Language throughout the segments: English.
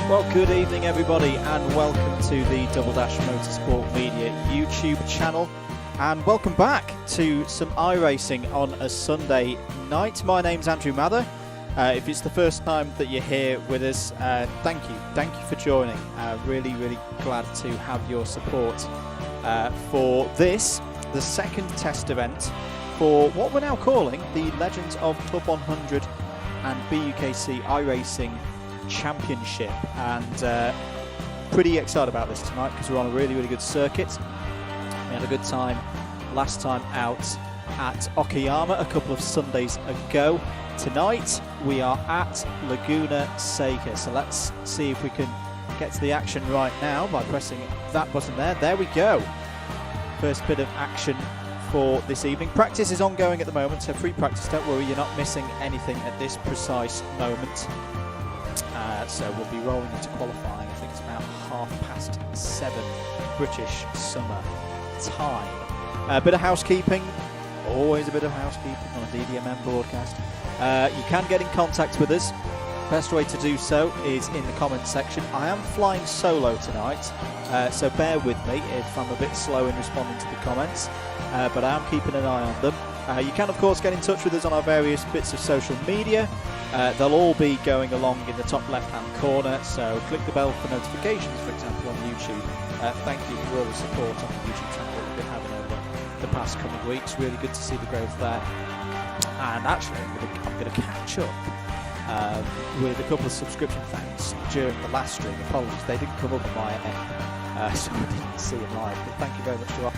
Well, good evening everybody and welcome to the Double Dash Motorsport Media YouTube channel, and welcome back to some iRacing on a Sunday night. My name's Andrew Mather. If it's the first time that you're here with us, thank you for joining. Really glad to have your support for this, the second test event for what we're now calling the Legends of Club100 and BUKC iRacing Championship, and pretty excited about this tonight because we're on a really good circuit. We had a good time last time out at Okayama a couple of Sundays ago. Tonight we are at Laguna Seca, so let's see if we can get to the action right now by pressing that button there. There we go. First bit of action for this evening. Practice is ongoing at the moment, so free practice, don't worry, you're not missing anything at this precise moment. So we'll be rolling into qualifying. I think it's about 7:30 British summer time. A bit of housekeeping, always a bit of housekeeping on a DDMM broadcast. You can get in contact with us. Best way to do so is in the comments section. I am flying solo tonight, so bear with me if I'm a bit slow in responding to the comments, but I am keeping an eye on them. You can of course get in touch with us on our various bits of social media. They'll all be going along in the top left hand corner, so click the bell for notifications, for example, on YouTube. Thank you for all the support on the YouTube channel that we've been having over the past couple of weeks. Really good to see the growth there. And actually I'm going to catch up with a couple of subscription thanks during the last stream. Apologies, they didn't come up on my end, so I didn't see them live, but thank you very much to our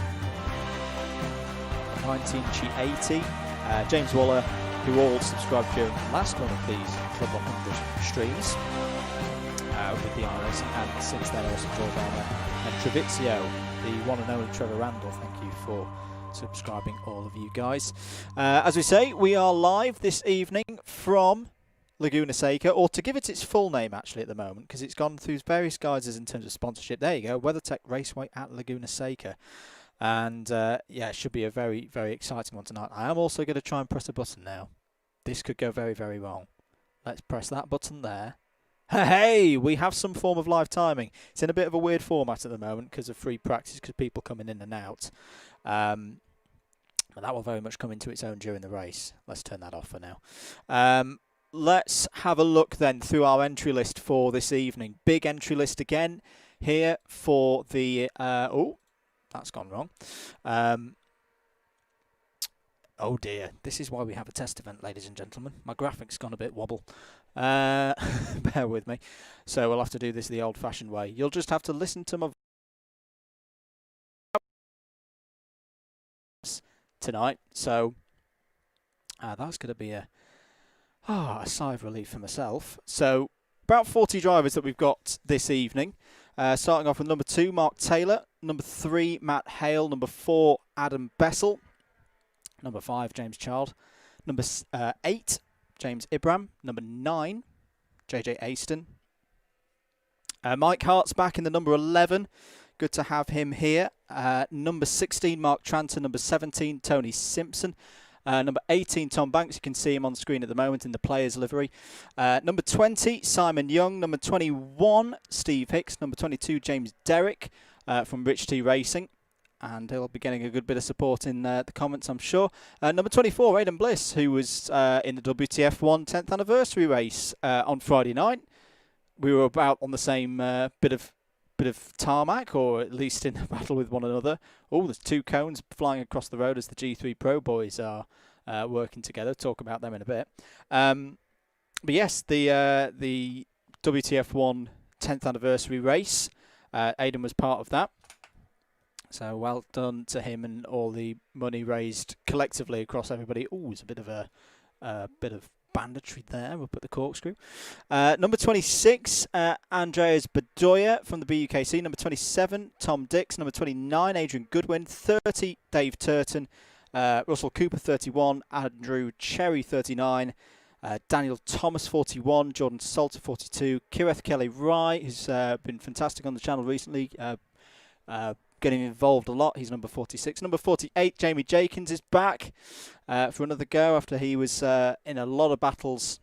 19G80, James Waller, who all subscribed during the last one of these Club100 streams with the iRacing, and since then also Jordana and Trevizio, the one and only Trevor Randall. Thank you for subscribing, all of you guys. As we say, we are live this evening from Laguna Seca, or to give it its full name actually at the moment, because it's gone through various guises in terms of sponsorship. There you go, WeatherTech Raceway at Laguna Seca. And yeah, it should be a very exciting one tonight. I am also going to try and press a button now. This could go very wrong. Let's press that button there. Hey, we have some form of live timing. It's in a bit of a weird format at the moment because of free practice, because people coming in and out. But that will very much come into its own during the race. Let's turn that off for now. Let's have a look then through our entry list for this evening. Big entry list again here for the... oh, that's gone wrong. Oh dear, this is why we have a test event, ladies and gentlemen. My graphic's gone a bit wobble. Bear with me. So we'll have to do this the old-fashioned way. You'll just have to listen to my tonight. So that's going to be a sigh of relief for myself. So about 40 drivers that we've got this evening. Starting off with number 2, Mark Taylor. Number 3, Matt Hale. Number 4, Adam Bessel. Number 5, James Child. Number 8, James Ibram. Number 9, JJ Aston. Mike Hart's back in the number 11. Good to have him here. Number 16, Mark Tranter. Number 17, Tony Simpson. Number 18, Tom Banks. You can see him on screen at the moment in the player's livery. Number 20, Simon Young. Number 21, Steve Hicks. Number 22, James Derrick from Rich T Racing. And he'll be getting a good bit of support in the comments, I'm sure. Number 24, Aidan Bliss, who was in the WTF1 10th anniversary race on Friday night. We were about on the same bit of tarmac, or at least in a battle with one another. Oh, there's 2 cones flying across the road as the G3 Pro boys are working together. Talk about them in a bit. But yes, the WTF1 10th anniversary race, Aidan was part of that. So well done to him and all the money raised collectively across everybody. Oh, there's a bit of banditry there. We'll put the corkscrew. Number 26, Andreas Bedoya from the BUKC. Number 27, Tom Dix. Number 29, Adrian Goodwin. 30, Dave Turton. Russell Cooper, 31. Andrew Cherry, 39. Daniel Thomas, 41. Jordan Salter, 42. Kireth Kelly Rye, who's been fantastic on the channel recently. Getting involved a lot. He's number 46. Number 48, Jamie Jakins is back for another go after he was in a lot of battles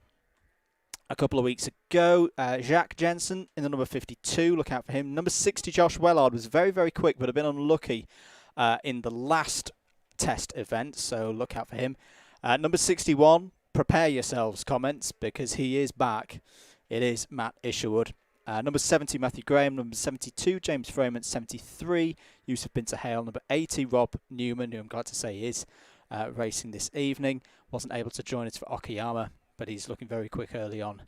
a couple of weeks ago. Jacques Jensen in the number 52, look out for him. Number 60, Josh Wellard, was very, very quick, but a bit unlucky in the last test event, so look out for him. Number 61, prepare yourselves, comments, because he is back. It is Matt Isherwood. Number 70, Matthew Graham. Number 72, James Freeman. 73, Yusuf Binter Hale. Number 80, Rob Newman, who I'm glad to say is racing this evening. Wasn't able to join us for Okayama, but he's looking very quick early on,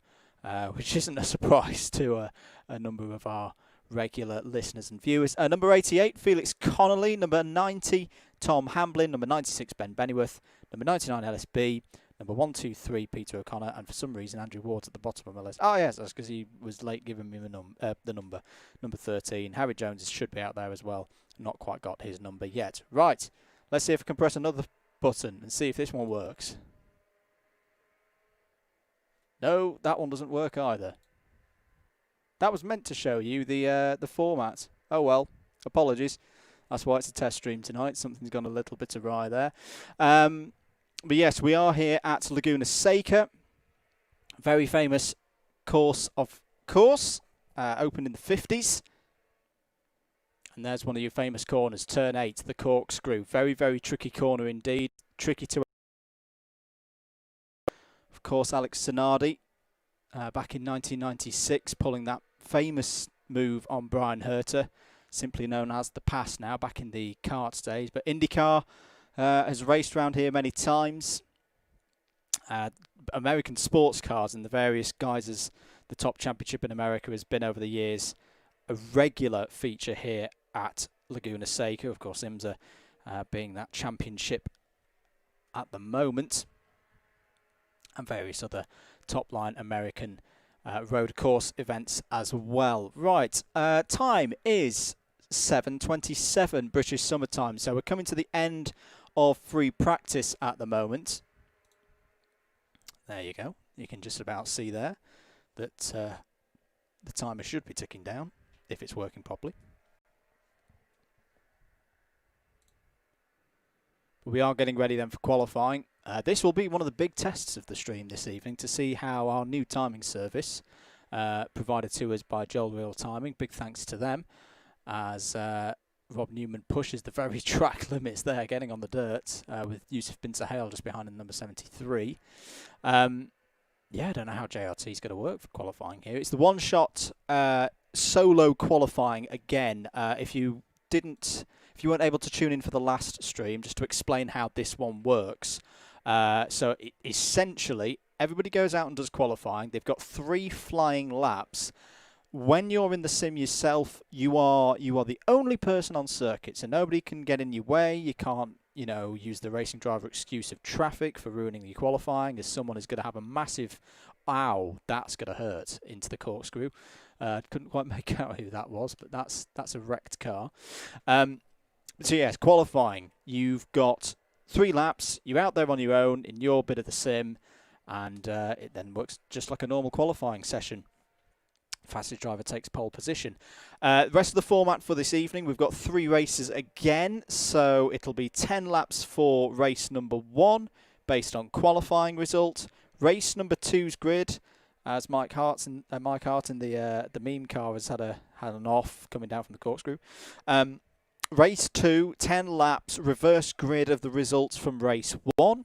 which isn't a surprise to a number of our regular listeners and viewers. Number 88, Felix Connolly. Number 90, Tom Hamblin. Number 96, Ben Bennyworth. Number 99, LSB. Number 123, Peter O'Connor. And for some reason, Andrew Ward's at the bottom of my list. Oh, yes, that's because he was late giving me the number. Number 13, Harry Jones should be out there as well. Not quite got his number yet. Right, let's see if I can press another button and see if this one works. No, that one doesn't work either. That was meant to show you the format. Oh well, apologies. That's why it's a test stream tonight. Something's gone a little bit awry there. But yes, we are here at Laguna Seca. Very famous course, opened in the 50s. And there's one of your famous corners, turn 8, the corkscrew. Very, very tricky corner indeed. Tricky to... Of course, Alex Zanardi, back in 1996, pulling that famous move on Brian Herter, simply known as the Pass now, back in the karts days. But IndyCar has raced around here many times. American sports cars in the various guises. The top championship in America has been over the years a regular feature here at Laguna Seca. Of course, IMSA being that championship at the moment. And various other top-line American road course events as well. Right, time is 7:27 British summertime, so we're coming to the end of free practice at the moment. There you go. You can just about see there that the timer should be ticking down if it's working properly. But we are getting ready then for qualifying. This will be one of the big tests of the stream this evening to see how our new timing service, provided to us by Joel Real Timing, big thanks to them, as Rob Newman pushes the very track limits there, getting on the dirt, with Yusuf Binter Hale just behind in number 73. Yeah, I don't know how JRT is going to work for qualifying here. It's the one-shot solo qualifying again. If you weren't able to tune in for the last stream, just to explain how this one works. So essentially, everybody goes out and does qualifying. They've got 3 flying laps. When you're in the sim yourself, you are the only person on circuit, so nobody can get in your way. You can't, use the racing driver excuse of traffic for ruining your qualifying, as someone is going to have a massive, ow, that's going to hurt, into the corkscrew. Couldn't quite make out who that was, but that's a wrecked car. So yes, qualifying. You've got 3 laps. You're out there on your own in your bit of the sim, and it then works just like a normal qualifying session. Fastest driver takes pole position. The rest of the format for this evening, we've got 3 races again, so it'll be 10 laps for race number 1 based on qualifying result. Race number 2's grid, as Mike Hart in the meme car has had an off coming down from the corkscrew. Race 2, 10 laps, reverse grid of the results from race 1.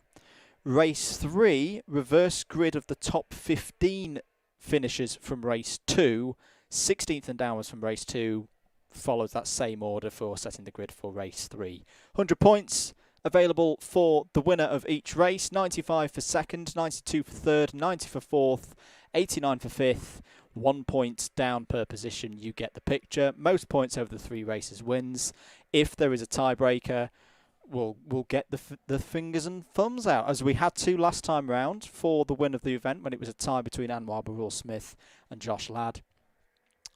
Race 3, reverse grid of the top 15 finishes from race 2. 16th and downwards from race 2 follows that same order for setting the grid for race 3. 100 points available for the winner of each race. 95 for second, 92 for third, 90 for fourth, 89 for fifth. 1 point down per position, you get the picture. Most points over the 3 races wins. If there is a tiebreaker, we'll get the fingers and thumbs out, as we had to last time round for the win of the event, when it was a tie between Anwar Barul Smith and Josh Ladd.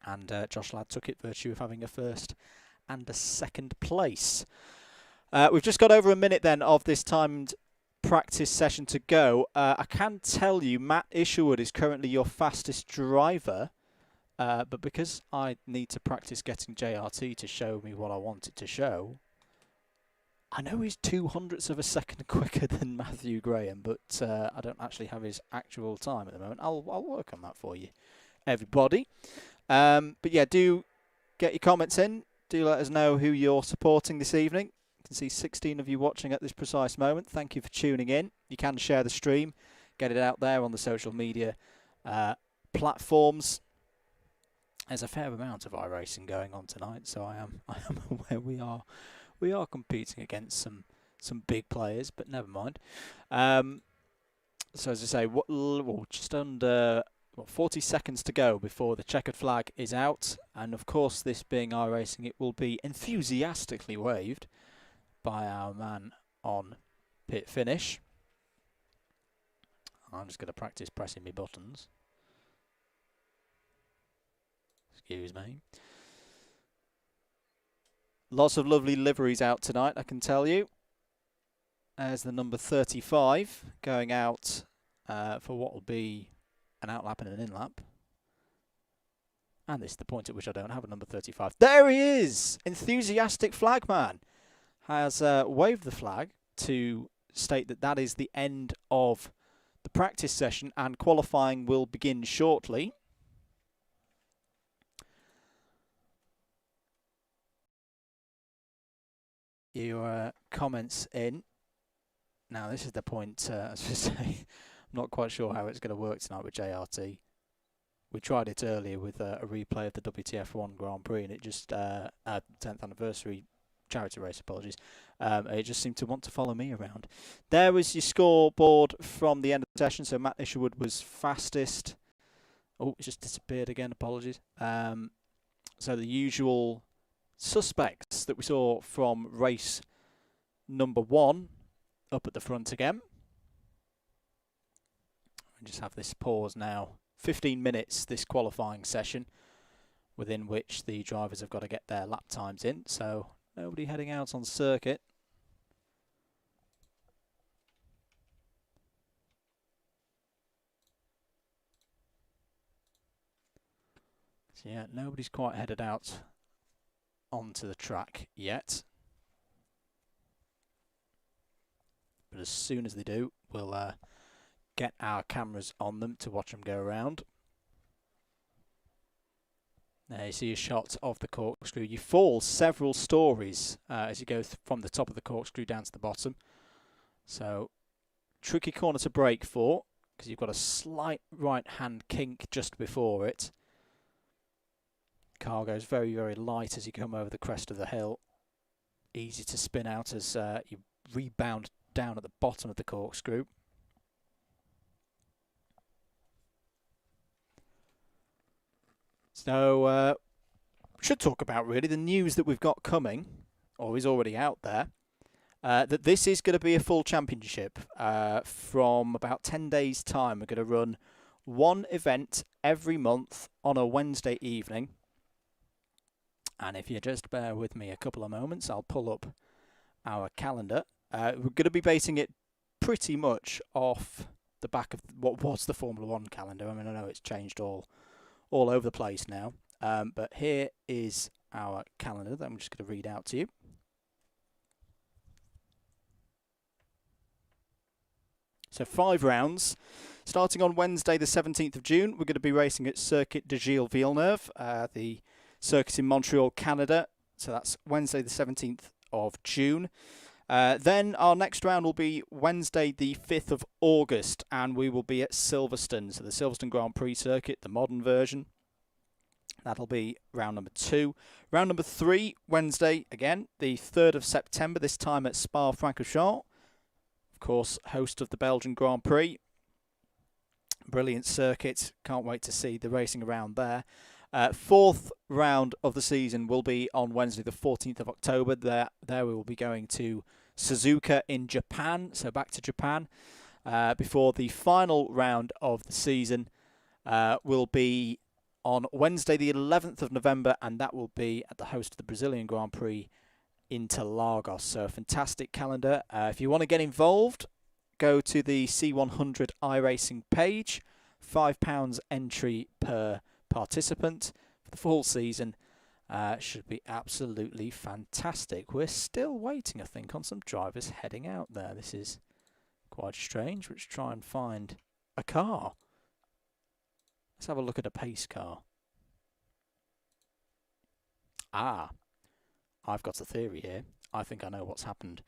And Josh Ladd took it, virtue of having a first and a second place. We've just got over a minute then of this timed practice session to go. I can tell you Matt Isherwood is currently your fastest driver, but because I need to practice getting JRT to show me what I want it to show, I know he's 2/100ths of a second quicker than Matthew Graham, but I don't actually have his actual time at the moment. I'll work on that for you, everybody. But yeah, do get your comments in. Do let us know who you're supporting this evening. I can see 16 of you watching at this precise moment. Thank you for tuning in. You can share the stream, get it out there on the social media platforms. There's a fair amount of iRacing going on tonight, so I am aware we are competing against some big players, but never mind. So as I say, just under 40 seconds to go before the checkered flag is out, and of course, this being iRacing, it will be enthusiastically waved by our man on pit finish. I'm just going to practice pressing my buttons. Excuse me. Lots of lovely liveries out tonight, I can tell you. There's the number 35 going out for what will be an outlap and an inlap. And this is the point at which I don't have a number 35. There he is! Enthusiastic Flagman has waved the flag to state that that is the end of the practice session and qualifying will begin shortly. Your comments in. Now this is the point, I was going to say, I'm not quite sure how it's going to work tonight with JRT. We tried it earlier with a replay of the WTF1 Grand Prix and it just, 10th anniversary charity race, apologies. It just seemed to want to follow me around. There was your scoreboard from the end of the session. So Matt Isherwood was fastest. Oh, it just disappeared again, apologies. So the usual suspects that we saw from race number 1 up at the front again. We just have this pause now. 15 minutes this qualifying session within which the drivers have got to get their lap times in. So nobody heading out on circuit. So yeah, nobody's quite headed out onto the track yet. But as soon as they do, we'll get our cameras on them to watch them go around. There you see a shot of the corkscrew. You fall several stories as you go from the top of the corkscrew down to the bottom. So, tricky corner to brake for, because you've got a slight right-hand kink just before it. Car goes very, very light as you come over the crest of the hill. Easy to spin out as you rebound down at the bottom of the corkscrew. So, should talk about really the news that we've got coming, or is already out there, that this is going to be a full championship. From about 10 days' time, we're going to run one event every month on a Wednesday evening. And if you just bear with me a couple of moments, I'll pull up our calendar. We're going to be basing it pretty much off the back of what was the Formula 1 calendar. I mean, I know it's changed all over the place now. But here is our calendar that I'm just going to read out to you. So 5 rounds. Starting on Wednesday the 17th of June, we're going to be racing at Circuit de Gilles Villeneuve, the circuit in Montreal, Canada. So that's Wednesday the 17th of June. Then our next round will be Wednesday the 5th of August, and we will be at Silverstone. So the Silverstone Grand Prix circuit, the modern version. That'll be round number 2. Round number 3, Wednesday, again, the 3rd of September, this time at Spa-Francorchamps. Of course, host of the Belgian Grand Prix. Brilliant circuit. Can't wait to see the racing around there. 4th round of the season will be on Wednesday the 14th of October. There we will be going to Suzuka in Japan, so back to Japan. Before the final round of the season will be on Wednesday the 11th of November, and that will be at the host of the Brazilian Grand Prix, Interlagos. So a fantastic calendar. If you want to get involved, go to the C100 iRacing page. £5 entry per participant for the full season. Should be absolutely fantastic. We're still waiting, I think, on some drivers heading out there. This is quite strange. Let's try and find a car. Let's have a look at a pace car. Ah, I've got a theory here. I think I know what's happened.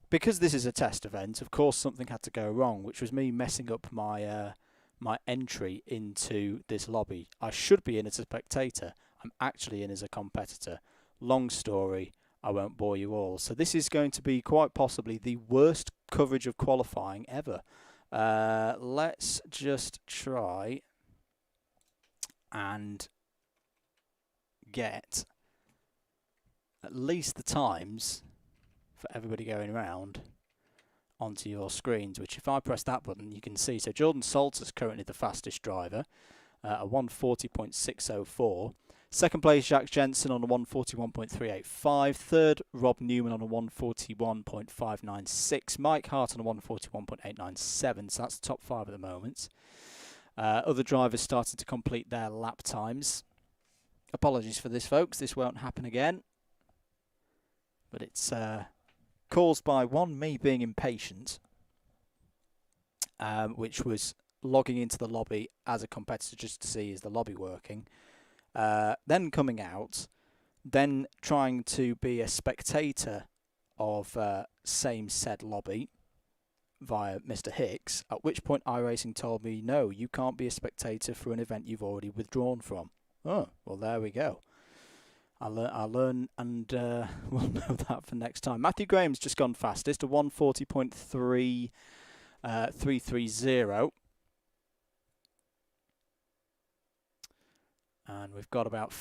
Because this is a test event, of course something had to go wrong, which was me messing up my my entry into this lobby. I should be in as a spectator. I'm actually in as a competitor. Long story, I won't bore you all. So this is going to be quite possibly the worst coverage of qualifying ever. Let's just try and get at least the times for everybody going around onto your screens, which if I press that button you can see. So Jordan Salter's currently the fastest driver, a 140.604. Second place Jack Jensen on a 141.385. Third Rob Newman on a 141.596. Mike Hart on a 141.897. So that's the top 5 at the moment. Other drivers starting to complete their lap times. Apologies for this, folks. This won't happen again. But it's caused by, one, me being impatient, which was logging into the lobby as a competitor just to see is the lobby working, then coming out, then trying to be a spectator of same said lobby via Mr. Hicks, at which point iRacing told me, no, you can't be a spectator for an event you've already withdrawn from. Oh, well, there we go. I'll learn and we'll know that for next time. Matthew Graham's just gone fastest, a 140.330. And we've got about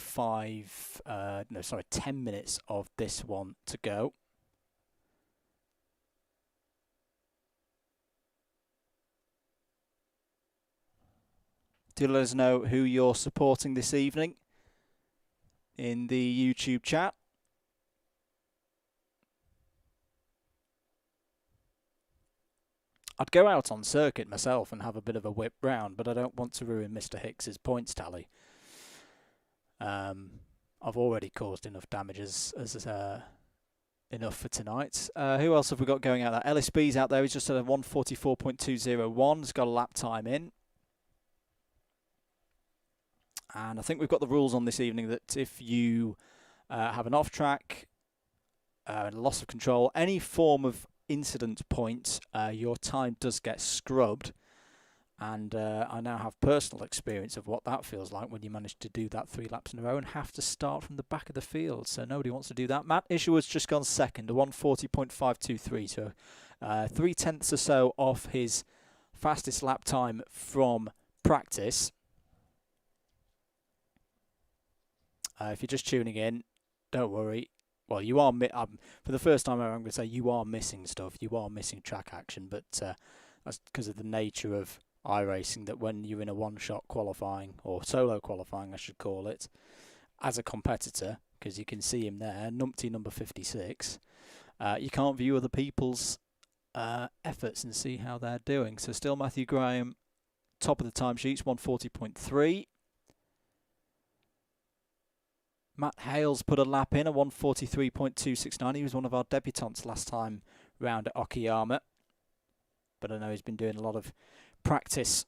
10 minutes of this one to go. Do let us know who you're supporting this evening in the YouTube chat. I'd go out on circuit myself and have a bit of a whip round, but I don't want to ruin Mr. Hicks's points tally. I've already caused enough damage as enough for tonight. Who else have we got going out there? Ellis B's out there. He's just at a 144.201. He's got a lap time in. And I think we've got the rules on this evening that if you have an off-track, loss of control, any form of incident point, your time does get scrubbed. And I now have personal experience of what that feels like when you manage to do that 3 laps in a row and have to start from the back of the field. So nobody wants to do that. Matt Isherwood's just gone second, a 140.523. So 3/10 or so off his fastest lap time from practice. If you're just tuning in, don't worry. Well, you are for the first time ever, I'm going to say you are missing stuff. You are missing track action, but that's because of the nature of iRacing, that when you're in a one-shot qualifying, or solo qualifying I should call it, as a competitor, because you can see him there, numpty number 56, you can't view other people's efforts and see how they're doing. So still Matthew Graham, top of the timesheets, 140.3. Matt Hales put a lap in, a 143.269. He was one of our debutants last time round at Okayama. But I know he's been doing a lot of practice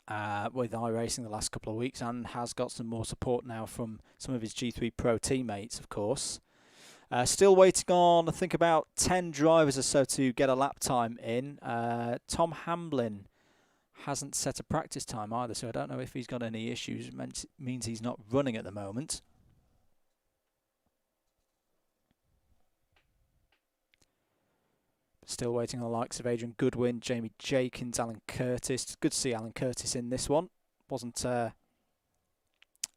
with iRacing the last couple of weeks and has got some more support now from some of his G3 Pro teammates, of course. Still waiting on, I think, about 10 drivers or so to get a lap time in. Tom Hamblin hasn't set a practice time either, so I don't know if he's got any issues. It means he's not running at the moment. Still waiting on the likes of Adrian Goodwin, Jamie Jenkins, Alan Curtis. Good to see Alan Curtis in this one. Wasn't I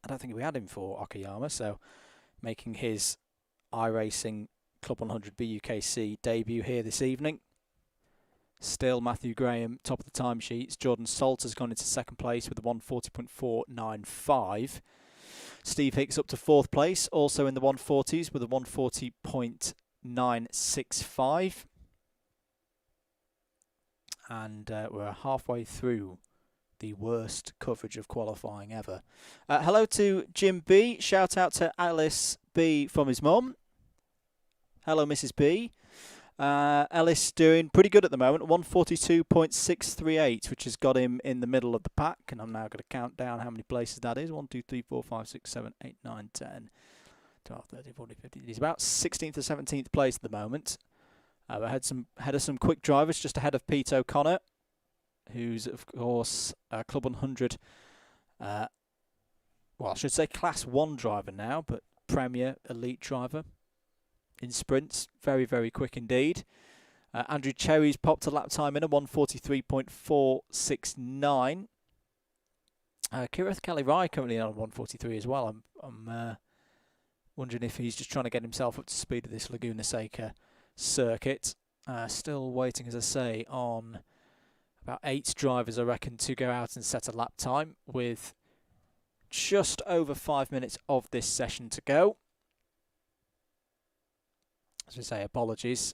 don't think we had him for Okayama, so making his iRacing Club 100 BUKC debut here this evening. Still Matthew Graham, top of the timesheets. Jordan Salter's gone into second place with a 140.495. Steve Hicks up to fourth place, also in the 140s with a 140.965. And we're halfway through the worst coverage of qualifying ever. Hello to Jim B. Shout out to Alice B from his mum. Hello, Mrs. B. Ellis doing pretty good at the moment, 142.638, which has got him in the middle of the pack. And I'm now going to count down how many places that is. 1, 2, 3, 4, 5, 6, 7, 8, 9, 10, 12, 13, 14, 15. He's about 16th or 17th place at the moment. Ahead of some quick drivers, just ahead of Pete O'Connor, who's, of course, Club 100, well, I should say Class 1 driver now, but Premier Elite driver. In sprints, very, very quick indeed. Andrew Cherry's popped a lap time in at 143.469. Kirith Kalirai currently on 143 as well. I'm wondering if he's just trying to get himself up to speed of this Laguna Seca circuit. Still waiting, as I say, on about 8 drivers, I reckon, to go out and set a lap time with just over 5 minutes of this session to go. As we say, apologies.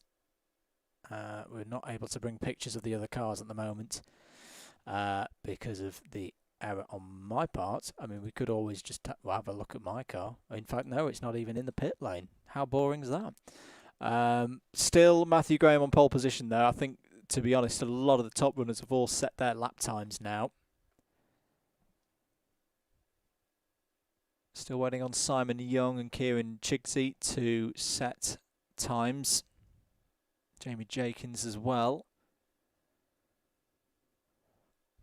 We're not able to bring pictures of the other cars at the moment because of the error on my part. I mean, we could always just have a look at my car. In fact, no, it's not even in the pit lane. How boring is that? Still, Matthew Graham on pole position there. I think, to be honest, a lot of the top runners have all set their lap times now. Still waiting on Simon Young and Kieran Chigsey to set times. Jamie Jenkins as well.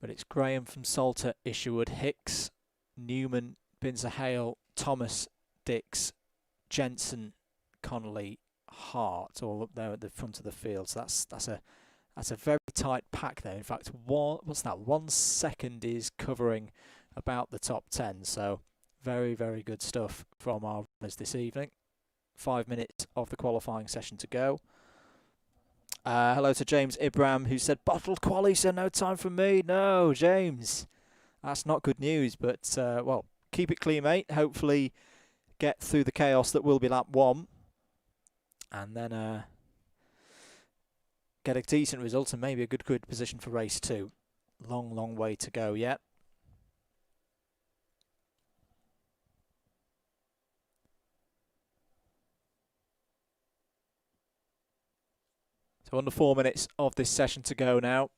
But it's Graham from Salter, Isherwood, Hicks, Newman, Binzer Hale, Thomas, Dix, Jensen, Connolly, Hart, all up there at the front of the field. So that's a very tight pack there. In fact, what's that? 1 second is covering about the top 10. So very, very good stuff from our runners this evening. 5 minutes of the qualifying session to go. Hello to James Ibram, who said, bottled quali, so no time for me. No, James, that's not good news. But, well, keep it clean, mate. Hopefully get through the chaos that will be lap 1. And then get a decent result and maybe a good position for race 2. Long, long way to go yet. So under 4 minutes of this session to go now.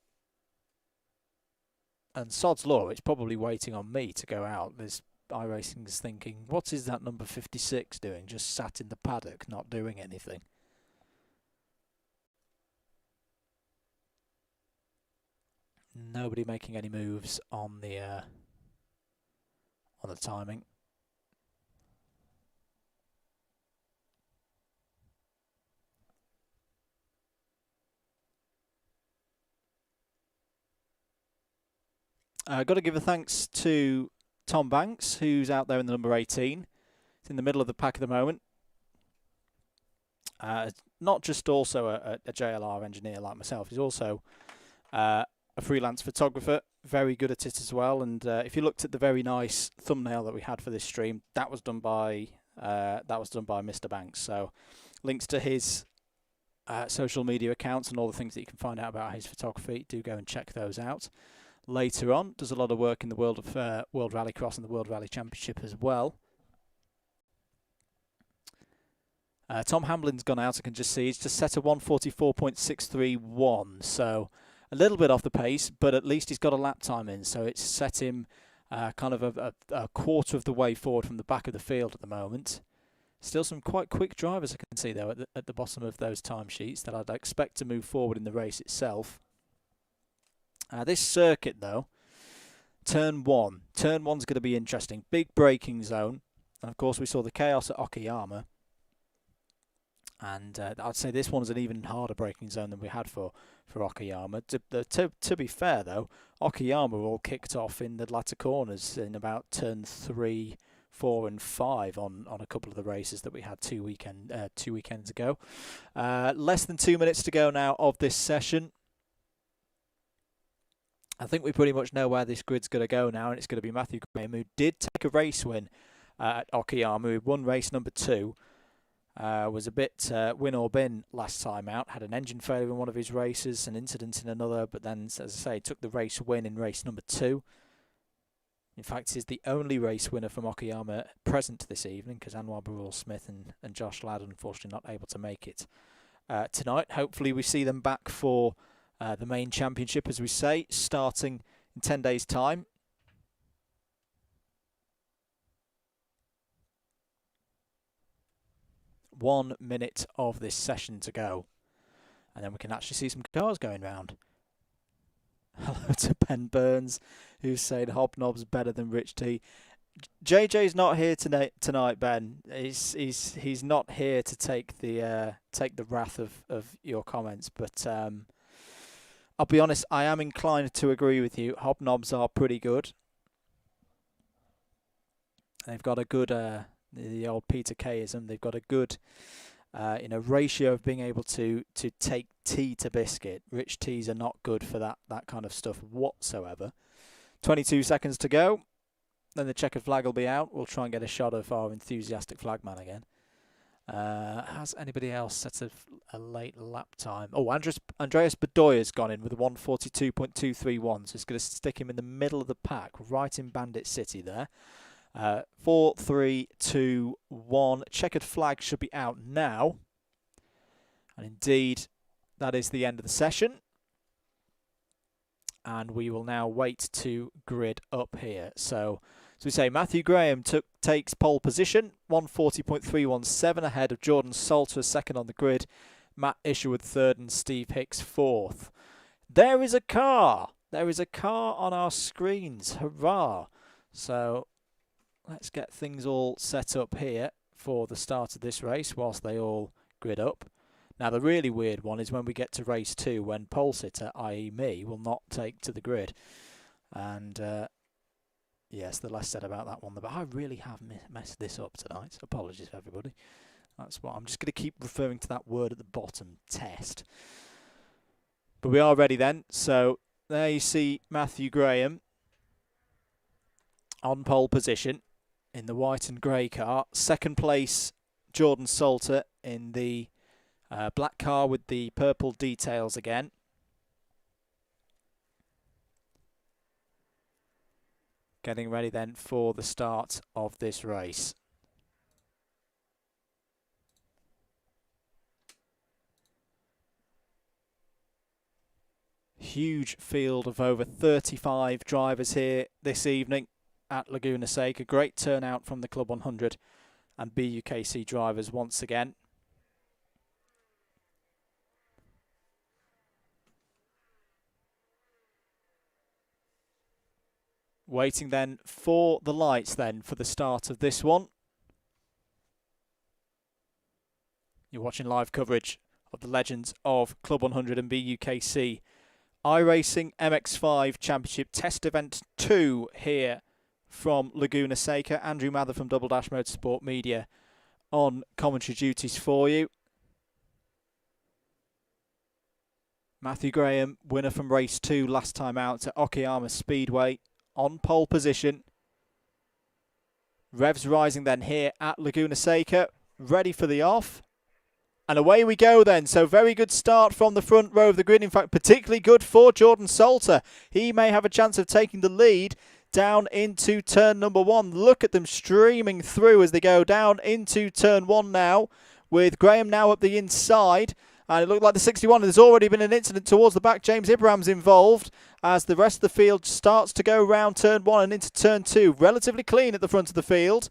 And sod's law, it's probably waiting on me to go out. This iRacing's thinking, what is that number 56 doing? Just sat in the paddock, not doing anything. Nobody making any moves on the timing. Got to give a thanks to Tom Banks, who's out there in the number 18. He's in the middle of the pack at the moment. Not just also a JLR engineer like myself, he's also a freelance photographer, very good at it as well. And if you looked at the very nice thumbnail that we had for this stream, that was done by Mr. Banks. So links to his social media accounts and all the things that you can find out about his photography, do go and check those out. Later on, does a lot of work in the world of World Rallycross and the World Rally Championship as well. Tom Hamlin's gone out, I can just see. He's just set a 144.631, so a little bit off the pace, but at least he's got a lap time in, so it's set him kind of a quarter of the way forward from the back of the field at the moment. Still some quite quick drivers I can see, though, at the bottom of those timesheets that I'd expect to move forward in the race itself. This circuit, though, Turn 1. Turn 1's going to be interesting. Big braking zone. And, of course, we saw the chaos at Okayama. And I'd say this one's an even harder braking zone than we had for Okayama. To be fair, though, Okayama all kicked off in the latter corners in about Turn 3, 4 and 5 on a couple of the races that we had two weekends ago. Less than 2 minutes to go now of this session. I think we pretty much know where this grid's going to go now, and it's going to be Matthew Graham, who did take a race win at Okayama, who won race number 2. Was a bit win or bin last time out. Had an engine failure in one of his races, an incident in another, but then, as I say, took the race win in race number 2. In fact, he's the only race winner from Okayama present this evening, because Anwar Barul-Smith and Josh Ladd unfortunately not able to make it tonight. Hopefully we see them back for the main championship, as we say, starting in 10 days' time. One minute of this session to go, and then we can actually see some cars going round. Hello to Ben Burns, who's saying Hobnob's better than Rich T. JJ's not here tonight, Ben. He's not here to take the wrath of your comments, but I'll be honest, I am inclined to agree with you. Hobnobs are pretty good. They've got a good the old Peter Kayism. They've got a good ratio of being able to take tea to biscuit. Rich teas are not good for that kind of stuff whatsoever. 22 seconds to go. Then the checkered flag will be out. We'll try and get a shot of our enthusiastic flagman again. Has anybody else set a late lap time? Oh, Andreas Bedoya's gone in with a 1:42.231, so it's going to stick him in the middle of the pack, right in Bandit City there. 4, 3, 2, 1. Checkered flag should be out now. And indeed, that is the end of the session. And we will now wait to grid up here. So, as we say, Matthew Graham takes pole position, 1:40.317 ahead of Jordan Salter, second on the grid, Matt Isherwood third, and Steve Hicks fourth. There is a car. There is a car on our screens. Hurrah! So let's get things all set up here for the start of this race whilst they all grid up. Now, the really weird one is when we get to race 2, when pole sitter, i.e. me, will not take to the grid. And yes, the less said about that one, but I really have messed this up tonight. Apologies, everybody. That's what I'm just going to keep referring to that word at the bottom, test. But we are ready then. So there you see Matthew Graham on pole position in the white and grey car. Second place, Jordan Salter in the black car with the purple details again. Getting ready then for the start of this race. Huge field of over 35 drivers here this evening at Laguna Seca. Great turnout from the Club 100 and BUKC drivers once again. Waiting then for the lights then for the start of this one. You're watching live coverage of the Legends of Club 100 and BUKC iRacing MX-5 Championship Test Event 2 here from Laguna Seca. Andrew Mather from Double Dash Motorsport Media on commentary duties for you. Matthew Graham, winner from race 2 last time out at Okayama Speedway, on pole position. Revs rising then here at Laguna Seca, ready for the off. And away we go then. So very good start from the front row of the grid. In fact, particularly good for Jordan Salter. He may have a chance of taking the lead down into turn number 1. Look at them streaming through as they go down into turn 1 now, with Graham now up the inside. And it looked like the 61, there's already been an incident towards the back. James Ibrahim's involved as the rest of the field starts to go round turn 1 and into turn 2. Relatively clean at the front of the field.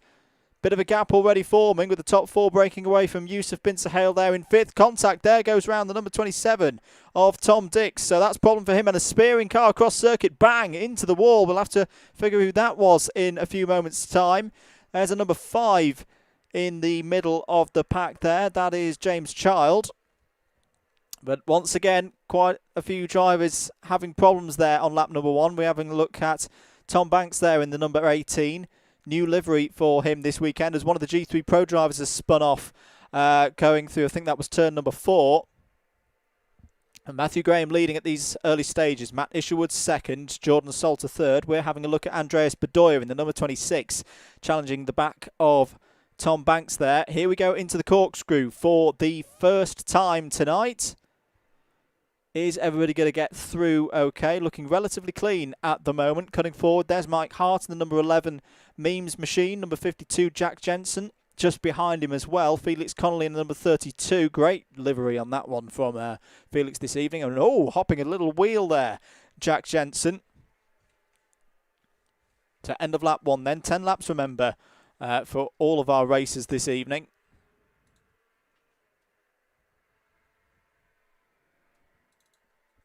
Bit of a gap already forming with the top 4 breaking away from Yusuf Bin Sahel there in 5th. Contact there goes round the number 27 of Tom Dix. So that's a problem for him. And a spearing car across circuit, bang, into the wall. We'll have to figure who that was in a few moments' time. There's a number 5 in the middle of the pack there. That is James Child. But once again, quite a few drivers having problems there on lap number 1. We're having a look at Tom Banks there in the number 18. New livery for him this weekend as one of the G3 Pro drivers has spun off going through, I think that was turn number 4. And Matthew Graham leading at these early stages. Matt Isherwood second, Jordan Salter third. We're having a look at Andreas Bedoya in the number 26, challenging the back of Tom Banks there. Here we go into the corkscrew for the first time tonight. Is everybody going to get through okay? Looking relatively clean at the moment. Cutting forward, there's Mike Hart in the number 11 Memes Machine. Number 52, Jack Jensen. Just behind him as well, Felix Connolly in the number 32. Great livery on that one from Felix this evening. And hopping a little wheel there, Jack Jensen. To end of lap 1 then. 10 laps, remember, for all of our races this evening.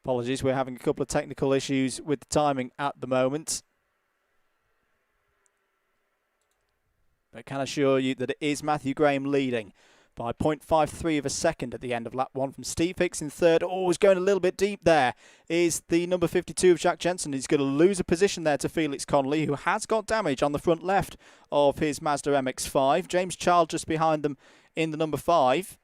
Apologies, we're having a couple of technical issues with the timing at the moment. But I can assure you that it is Matthew Graham leading by 0.53 of a second at the end of lap 1 from Steve Hicks in third. He's going a little bit deep there. Is the number 52 of Jack Jensen. He's going to lose a position there to Felix Connolly, who has got damage on the front left of his Mazda MX-5. James Child just behind them in the number 5.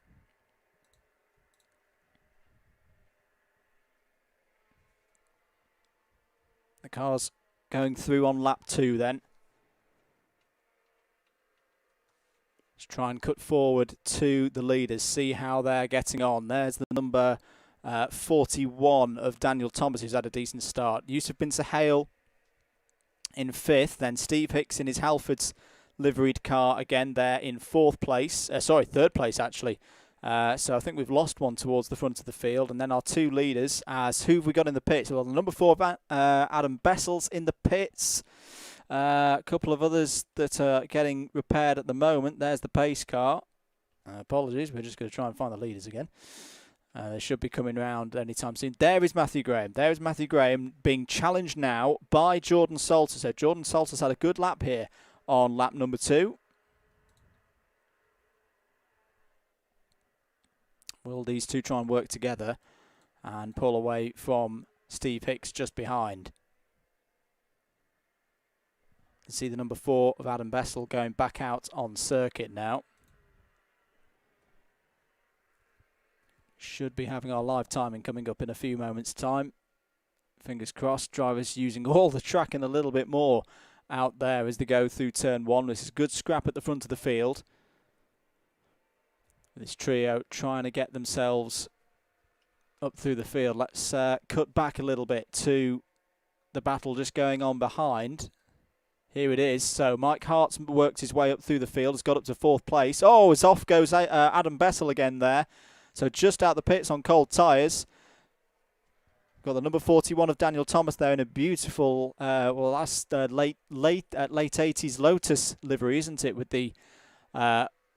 The car's going through on lap 2 then. Let's try and cut forward to the leaders, see how they're getting on. There's the number 41 of Daniel Thomas, who's had a decent start. Yusuf Bin Sahel in 5th. Then Steve Hicks in his Halfords liveried car again there in 4th place. Sorry, 3rd place actually. So I think we've lost one towards the front of the field. And then our 2 leaders, as who have we got in the pits? Well, the number 4, Adam Bessels in the pits. A couple of others that are getting repaired at the moment. There's the pace car. Apologies, we're just going to try and find the leaders again. They should be coming around anytime soon. There is Matthew Graham. There is Matthew Graham being challenged now by Jordan Salter. So Jordan Salter's had a good lap here on lap number 2. Will these two try and work together and pull away from Steve Hicks just behind? You can see the number 4 of Adam Bessel going back out on circuit now. Should be having our live timing coming up in a few moments' time. Fingers crossed. Drivers using all the track and a little bit more out there as they go through turn 1. This is good scrap at the front of the field. This trio trying to get themselves up through the field. Let's cut back a little bit to the battle just going on behind. Here it is. So Mike Hart's worked his way up through the field. Has got up to 4th place. As off goes Adam Bessel again there. So just out the pits on cold tyres. Got the number 41 of Daniel Thomas there in a beautiful, late 80s Lotus livery, isn't it? With the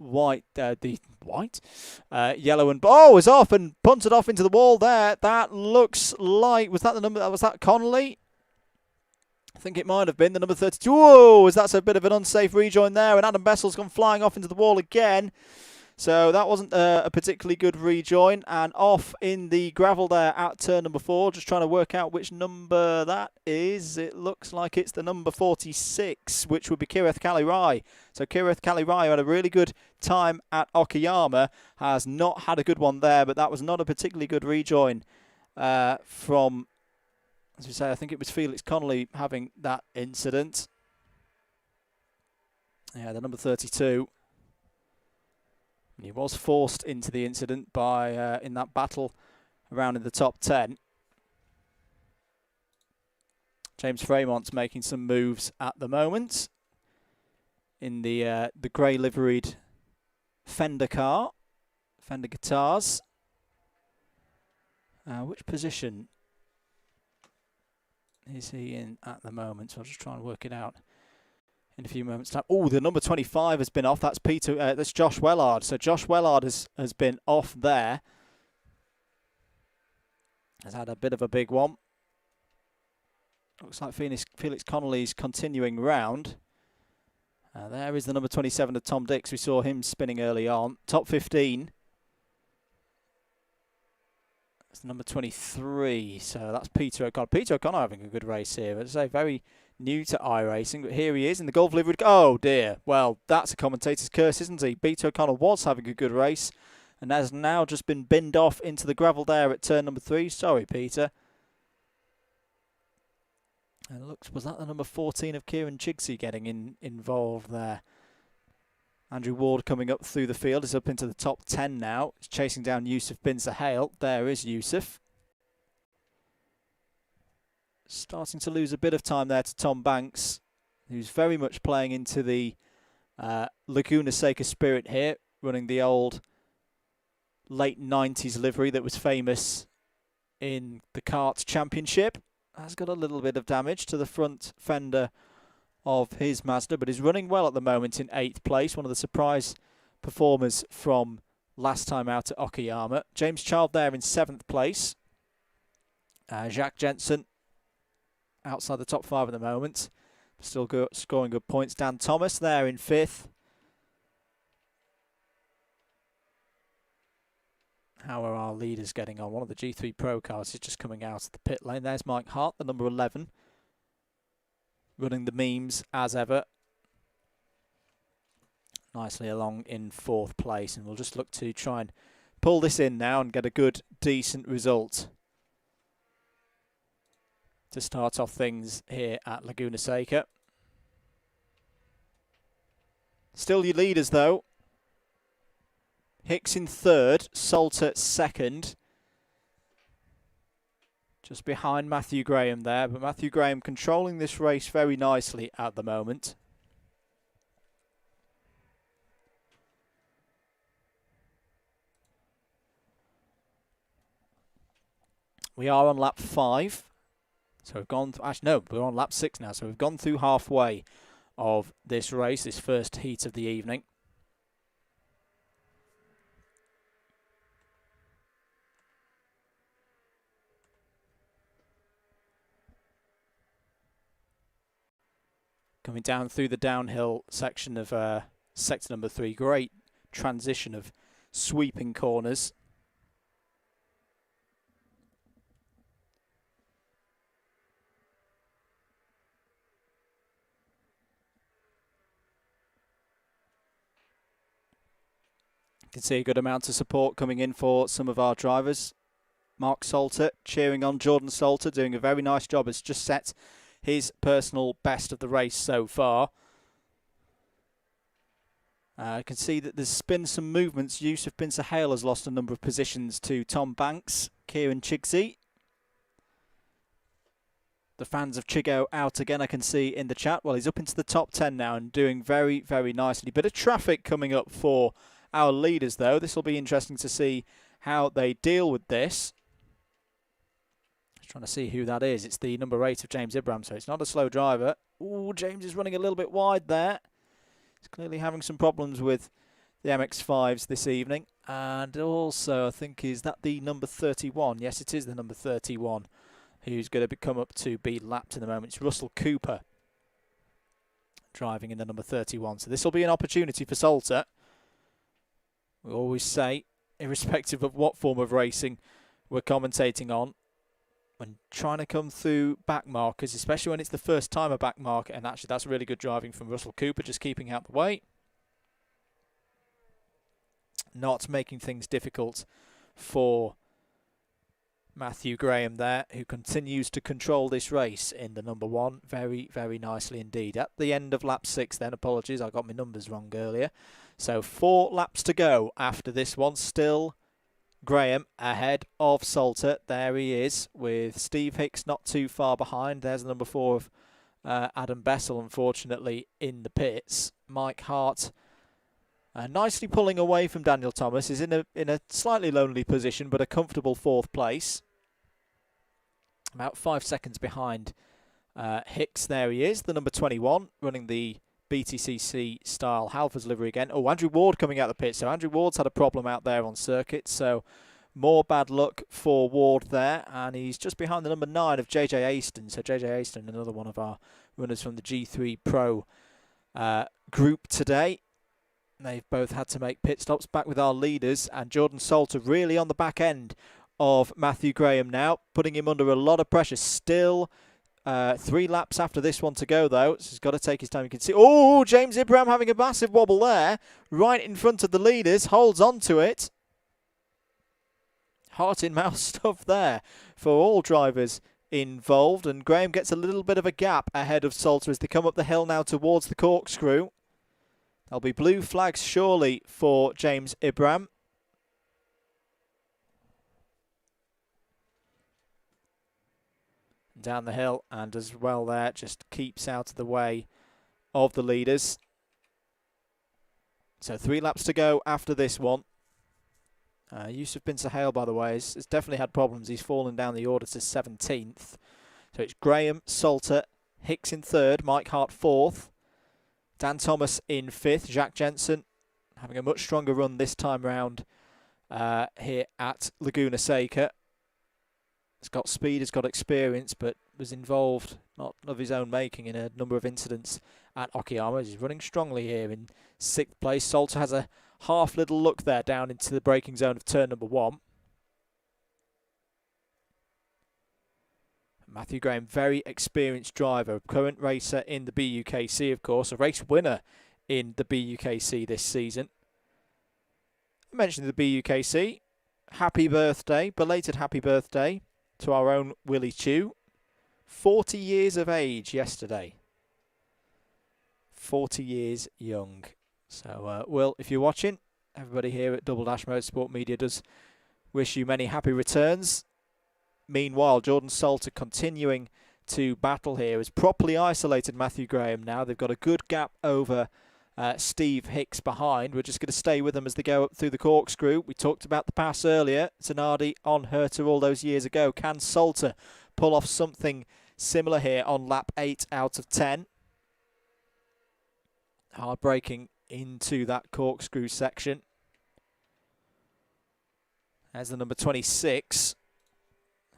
yellow and is off and punted off into the wall there. That looks like, was that Connolly? I think it might have been the number 32. That's a bit of an unsafe rejoin there, and Adam Bessel's gone flying off into the wall again. So that wasn't a particularly good rejoin, and off in the gravel there at turn number 4. Just trying to work out which number that is. It looks like it's the number 46, which would be Kireth Kalirai. So Kireth Kalirai had a really good time at Okayama, has not had a good one there, but that was not a particularly good rejoin from, as we say, I think it was Felix Connolly having that incident. Yeah, the number 32. He was forced into the incident by in that battle around in the top 10. James Fremont's making some moves at the moment in the grey liveried Fender car, Fender guitars. Which position is he in at the moment? So I'll just try and work it out in a few moments' time. The number 25 has been off. That's that's Josh Wellard. So Josh Wellard has been off there. Has had a bit of a big one. Looks like Felix Connolly's continuing round. There is the number 27 of Tom Dix. We saw him spinning early on. Top 15. That's number 23. So that's Peter O'Connor. Peter O'Connor having a good race here. I'd say very new to iRacing, but here he is in the Golf livery. Oh dear. Well, that's a commentator's curse, isn't he? Peter O'Connor was having a good race and has now just been binned off into the gravel there at turn number 3. Sorry, Peter. And was that the number 14 of Kieran Chigsey getting involved there? Andrew Ward coming up through the field, is up into the top 10 now. He's chasing down Yusuf bin Sahel. There is Yusuf. Starting to lose a bit of time there to Tom Banks, who's very much playing into the Laguna Seca spirit here, running the old late 90s livery that was famous in the Kart Championship. Has got a little bit of damage to the front fender of his Mazda, but is running well at the moment in 8th place. One of the surprise performers from last time out at Okayama. James Child there in 7th place. Jacques Jensen outside the top 5 at the moment. Still scoring good points. Dan Thomas there in 5th. How are our leaders getting on? One of the G3 Pro cars is just coming out of the pit lane. There's Mike Hart, the number 11. Running the memes as ever. Nicely along in 4th place. And we'll just look to try and pull this in now and get a good, decent result to start off things here at Laguna Seca. Still your leaders though. Hicks in 3rd, Salter 2nd. Just behind Matthew Graham there, but Matthew Graham controlling this race very nicely at the moment. We are on lap 5. So we've gone, actually no, we're on lap 6 now, so we've gone through halfway of this race, this first heat of the evening. Coming down through the downhill section of sector number 3, great transition of sweeping corners. You can see a good amount of support coming in for some of our drivers. Mark Salter cheering on Jordan Salter, doing a very nice job. Has just set his personal best of the race so far. I can see that there's been some movements. Yusuf bin Sahel has lost a number of positions to Tom Banks, Kieran Chigsey. The fans of Chigo out again, I can see in the chat. Well, he's up into the top 10 now and doing very, very nicely. Bit of traffic coming up for our leaders, though. This will be interesting to see how they deal with this. Trying to see who that is. It's the number 8 of James Ibrahim, so it's not a slow driver. Ooh, James is running a little bit wide there. He's clearly having some problems with the MX-5s this evening. And also, I think, is that the number 31? Yes, it is the number 31 who's going to come up to be lapped in the moment. It's Russell Cooper driving in the number 31. So this will be an opportunity for Salter. We always say, irrespective of what form of racing we're commentating on, when trying to come through back markers, especially when it's the first time a back marker, and actually that's really good driving from Russell Cooper, just keeping out the way. Not making things difficult for Matthew Graham there, who continues to control this race in the number 1 very, very nicely indeed. At the end of lap 6 then, apologies, I got my numbers wrong earlier. So 4 laps to go after this one, still Graham ahead of Salter. There he is with Steve Hicks not too far behind. There's the number 4 of Adam Bessel, unfortunately, in the pits. Mike Hart nicely pulling away from Daniel Thomas. Is in a slightly lonely position, but a comfortable 4th place. About 5 seconds behind Hicks. There he is, the number 21, running the BTCC style Halfords livery again. Oh, Andrew Ward coming out of the pit. So Andrew Ward's had a problem out there on circuit. So more bad luck for Ward there. And he's just behind the number 9 of JJ Aston. So JJ Aston, another one of our runners from the G3 Pro group today. They've both had to make pit stops. Back with our leaders. And Jordan Salter really on the back end of Matthew Graham now, putting him under a lot of pressure. Still 3 laps after this one to go, though. So he's got to take his time. You can see, oh, James Ibrahim having a massive wobble there. Right in front of the leaders. Holds on to it. Heart-in-mouth stuff there for all drivers involved. And Graham gets a little bit of a gap ahead of Salter as they come up the hill now towards the corkscrew. There'll be blue flags surely for James Ibram. Down the hill and as well there, just keeps out of the way of the leaders. So 3 laps to go after this one. Yusuf Bin Sahel, by the way, has definitely had problems. He's fallen down the order to 17th. So it's Graham, Salter, Hicks in 3rd, Mike Hart 4th, Dan Thomas in 5th, Jack Jensen having a much stronger run this time round here at Laguna Seca. He's got speed, he's got experience, but was involved, not of his own making, in a number of incidents at Okayama. He's running strongly here in 6th place. Salter has a half little look there down into the braking zone of turn number 1. Matthew Graham, very experienced driver, current racer in the BUKC, of course, a race winner in the BUKC this season. I mentioned the BUKC. Happy birthday, belated happy birthday to our own Willie Chew. 40 years of age yesterday. 40 years young. So, Will, if you're watching, everybody here at Double Dash Motorsport Media does wish you many happy returns. Meanwhile, Jordan Salter continuing to battle here has properly isolated Matthew Graham now. They've got a good gap over Steve Hicks behind. We're just going to stay with them as they go up through the corkscrew. We talked about the pass earlier. Zanardi on Herter all those years ago. Can Salter pull off something similar here on lap 8 out of 10? Hard braking into that corkscrew section. There's the number 26.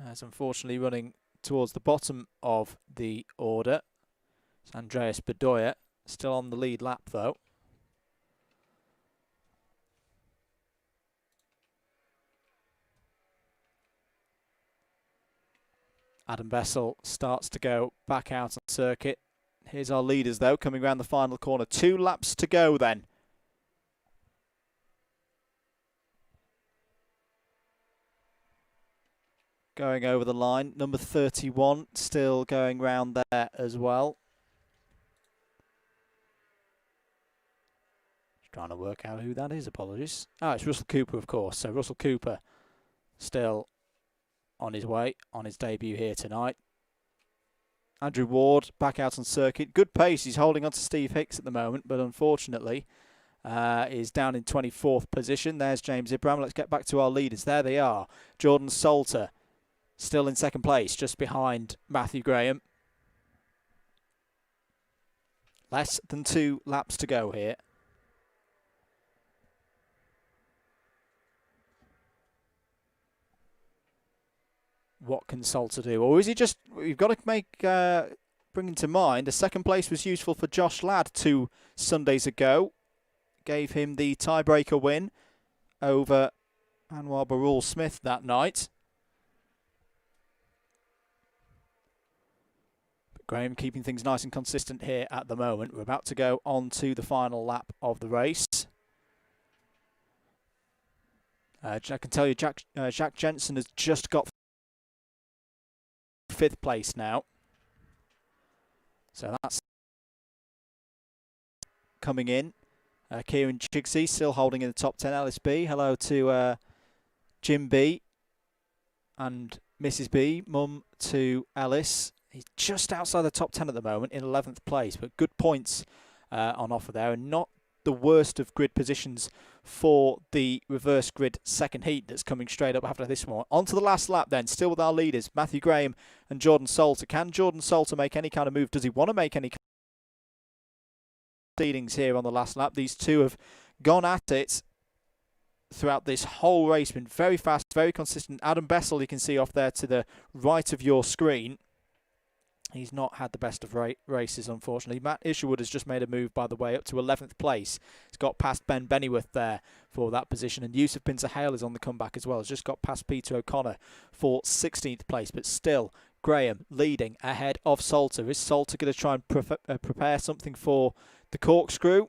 That's unfortunately running towards the bottom of the order. It's Andreas Bedoya, still on the lead lap though. Adam Bessel starts to go back out on circuit. Here's our leaders though, coming around the final corner. 2 laps to go then. Going over the line, number 31 still going round there as well. Just trying to work out who that is, apologies. Ah, it's Russell Cooper, of course. So Russell Cooper still on his way, on his debut here tonight. Andrew Ward back out on circuit. Good pace. He's holding on to Steve Hicks at the moment, but unfortunately is down in 24th position. There's James Ibram. Let's get back to our leaders. There they are. Jordan Salter still in 2nd place, just behind Matthew Graham. Less than 2 laps to go here. What can Salter do? Or is he just... We've got to make... bringing to mind, a 2nd place was useful for Josh Ladd 2 Sundays ago. Gave him the tiebreaker win over Anwar Barul Smith that night. But Graham keeping things nice and consistent here at the moment. We're about to go on to the final lap of the race. I can tell you Jack Jensen has just got 5th place now. So that's coming in. Kieran Chigsey still holding in the top 10. Alice B. Hello to Jim B. and Mrs. B. Mum to Alice. He's just outside the top 10 at the moment in 11th place, but good points on offer there, and not the worst of grid positions for the reverse grid 2nd heat that's coming straight up after this one. On to the last lap then, still with our leaders, Matthew Graham and Jordan Salter. Can Jordan Salter make any kind of move? Does he want to make any kind of proceedings here on the last lap? These two have gone at it throughout this whole race, been very fast, very consistent. Adam Bessel, you can see off there to the right of your screen. He's not had the best of races, unfortunately. Matt Isherwood has just made a move, by the way, up to 11th place. He's got past Ben Bennyworth there for that position. And Yusuf Bin Sahel is on the comeback as well. He's just got past Peter O'Connor for 16th place. But still, Graham leading ahead of Salter. Is Salter going to try and prepare something for the corkscrew?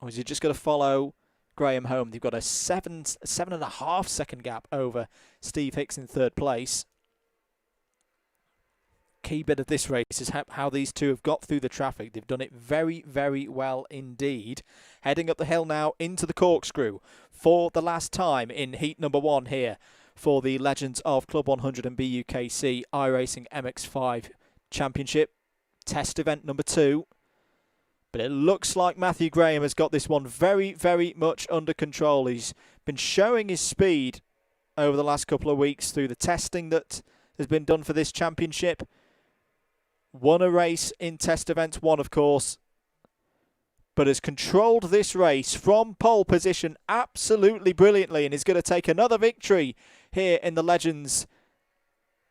Or is he just going to follow Graham home? They've got a 7.5 second gap over Steve Hicks in 3rd place. key bit of this race is how these two have got through the traffic. They've done it very, very well indeed. Heading up the hill now into the corkscrew for the last time in heat number 1 here for the Legends of Club 100 and BUKC iRacing MX-5 Championship. Test event number 2. But it looks like Matthew Graham has got this one very, very much under control. He's been showing his speed over the last couple of weeks through the testing that has been done for this championship. Won a race in test event 1, of course, but has controlled this race from pole position absolutely brilliantly and is going to take another victory here in the Legends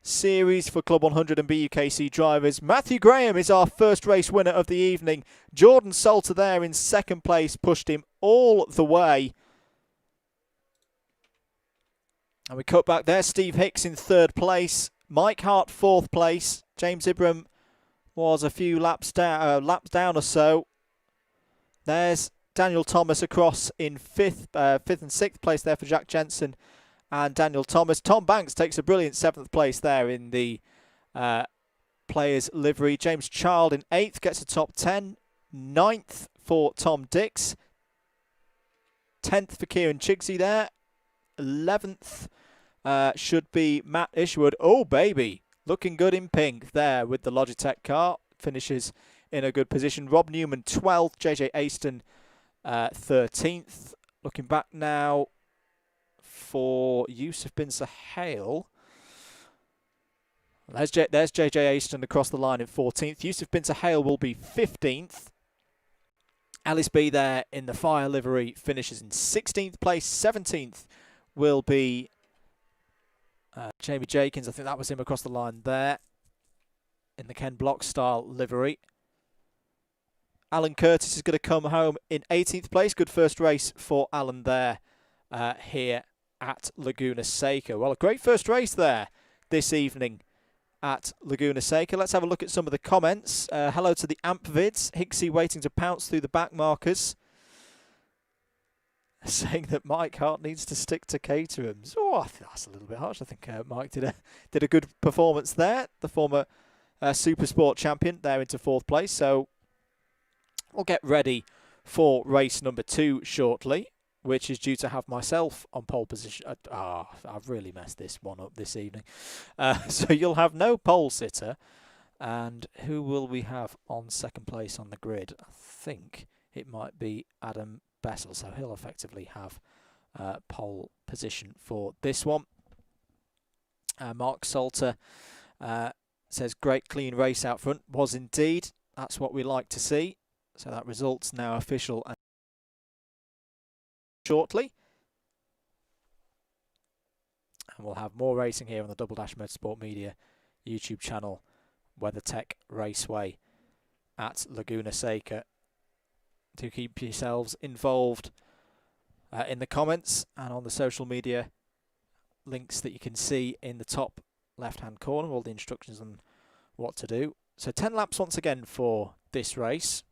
Series for Club 100 and BUKC drivers. Matthew Graham is our first race winner of the evening. Jordan Salter there in second place, pushed him all the way. And we cut back there. Steve Hicks in third place. Mike Hart fourth place. James Ibram was a few laps down or so. There's Daniel Thomas across in fifth and sixth place there for Jack Jensen and Daniel Thomas. Tom Banks takes a brilliant 7th place there in the players' livery. James Child in 8th gets a top 10. 9th for Tom Dix. 10th for Kieran Chigsey there. 11th should be Matt Ishwood. Oh, baby. Looking good in pink there with the Logitech car. Finishes in a good position. Rob Newman 12th. JJ Aston 13th. Looking back now for Yusuf Bin Sahel. There's JJ Aston across the line in 14th. Yusuf Bin Sahel will be 15th. Alice B there in the fire livery finishes in 16th place. 17th will be Jamie Jakins. I think that was him across the line there in the Ken Block style livery. Alan Curtis is going to come home in 18th place. Good first race for Alan there here at Laguna Seca. Well, a great first race there this evening at Laguna Seca. Let's have a look at some of the comments. Hello to the Amp Vids. Hicksy waiting to pounce through the back markers. Saying that Mike Hart needs to stick to Caterhams. Oh, I think that's a little bit harsh. I think Mike did a good performance there. The former Super Sport champion there into 4th place. So we'll get ready for race number 2 shortly, which is due to have myself on pole position. I've really messed this one up this evening. So you'll have no pole sitter. And who will we have on 2nd place on the grid? I think it might be Adam Bessel. So he'll effectively have pole position for this one. Mark Salter says, great clean race out front. Was indeed. That's what we like to see. So that result's now official and shortly. And we'll have more racing here on the Double Dash Motorsport Media YouTube channel, WeatherTech Raceway at Laguna Seca. Do keep yourselves involved in the comments and on the social media links that you can see in the top left-hand corner, all the instructions on what to do. So 10 laps once again for this race.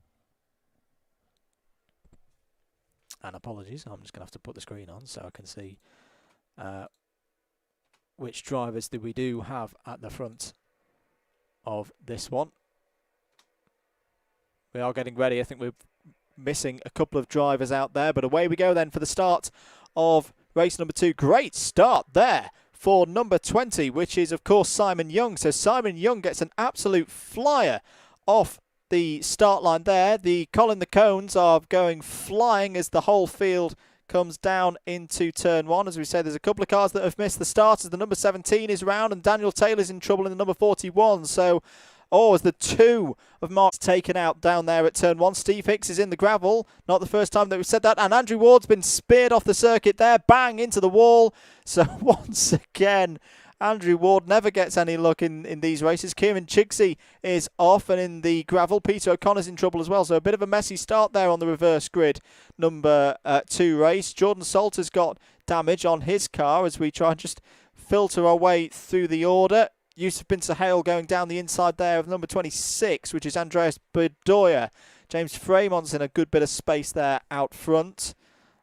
And apologies, I'm just going to have to put the screen on so I can see which drivers that we do have at the front of this one. We are getting ready. I think we're missing a couple of drivers out there, but away we go then for the start of race number 2. Great start there for number 20, which is of course Simon Young. So Simon Young gets an absolute flyer off the start line there. The Colin the Cones are going flying as the whole field comes down into turn 1. As we said, there's a couple of cars that have missed the start as the number 17 is round and Daniel Taylor's in trouble in the number 41. So as the 2 of Mark's taken out down there at turn 1. Steve Hicks is in the gravel. Not the first time that we've said that. And Andrew Ward's been speared off the circuit there. Bang into the wall. So once again, Andrew Ward never gets any luck in these races. Kieran Chigsey is off and in the gravel. Peter O'Connor's in trouble as well. So a bit of a messy start there on the reverse grid number 2 race. Jordan Salter's got damage on his car as we try and just filter our way through the order. Yusuf Bin Sahel going down the inside there of number 26, which is Andreas Bedoya. James Fremont's in a good bit of space there out front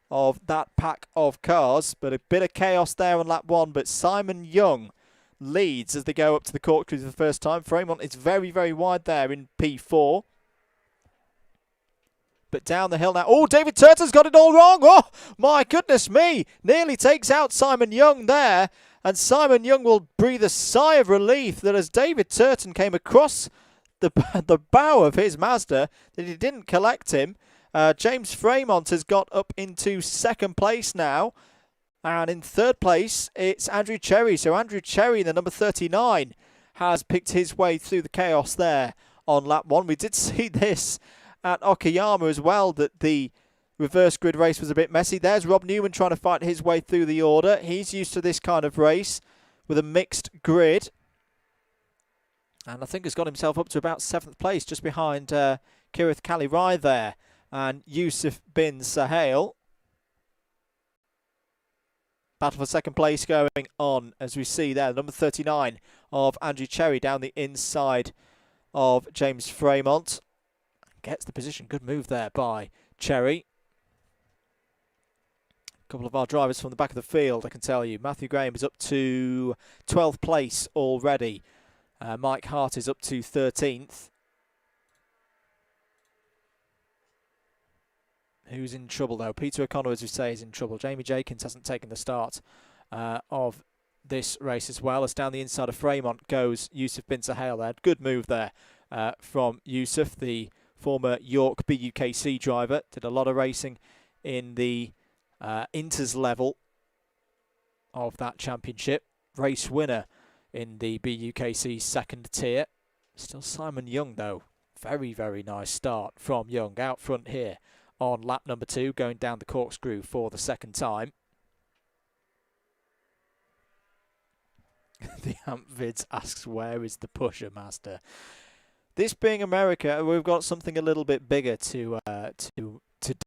of that pack of cars. But a bit of chaos there on lap 1. But Simon Young, leads as they go up to the corkscrew for the first time. Fremont is very, very wide there in P4. But down the hill now. Oh, David Turton's got it all wrong. Oh, my goodness me. Nearly takes out Simon Young there. And Simon Young will breathe a sigh of relief that as David Turton came across the bow of his Mazda, that he didn't collect him. James Fremont has got up into second place now. And in third place, it's Andrew Cherry. So Andrew Cherry, the number 39, has picked his way through the chaos there on lap 1. We did see this at Okayama as well, that the reverse grid race was a bit messy. There's Rob Newman trying to fight his way through the order. He's used to this kind of race with a mixed grid. And I think has got himself up to about 7th place, just behind Kirith Kalirai there. And Yusuf bin Sahel. Battle for second place going on, as we see there. Number 39 of Andrew Cherry down the inside of James Fremont. Gets the position. Good move there by Cherry. A couple of our drivers from the back of the field, I can tell you. Matthew Graham is up to 12th place already. Mike Hart is up to 13th. Who's in trouble, though? Peter O'Connor, as we say, is in trouble. Jamie Jenkins hasn't taken the start of this race as well. As down the inside of Fremont goes Yusuf bin Sahel there. Good move there from Yusuf, the former York BUKC driver. Did a lot of racing in the Inters level of that championship. Race winner in the BUKC second tier. Still Simon Young, though. Very, very nice start from Young out front here on lap number 2, going down the corkscrew for the second time. The Ampvids asks, where is the pusher, Master? This being America, we've got something a little bit bigger to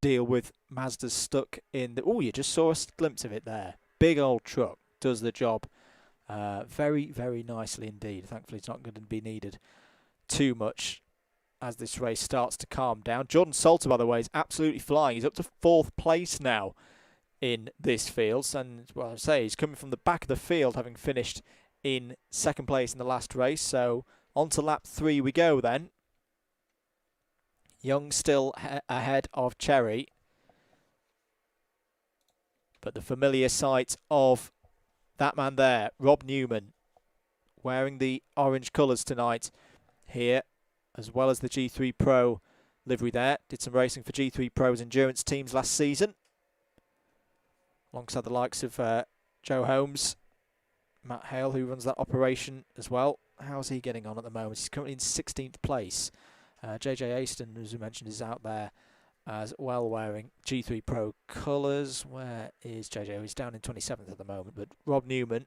deal with. Mazda's stuck in the... Oh, you just saw a glimpse of it there. Big old truck does the job very, very nicely indeed. Thankfully, it's not going to be needed too much as this race starts to calm down. Jordan Salter, by the way, is absolutely flying. He's up to 4th place now in this field. And, well, I say, he's coming from the back of the field, having finished in 2nd place in the last race. So, on to lap 3 we go then. Young still ahead of Cherry. But the familiar sight of that man there, Rob Newman, wearing the orange colours tonight here, as well as the G3 Pro livery there. Did some racing for G3 Pro's endurance teams last season, alongside the likes of Joe Holmes, Matt Hale, who runs that operation as well. How's he getting on at the moment? He's currently in 16th place. JJ Aston, as we mentioned, is out there as well, wearing G3 Pro colours. Where is JJ? He's down in 27th at the moment, but Rob Newman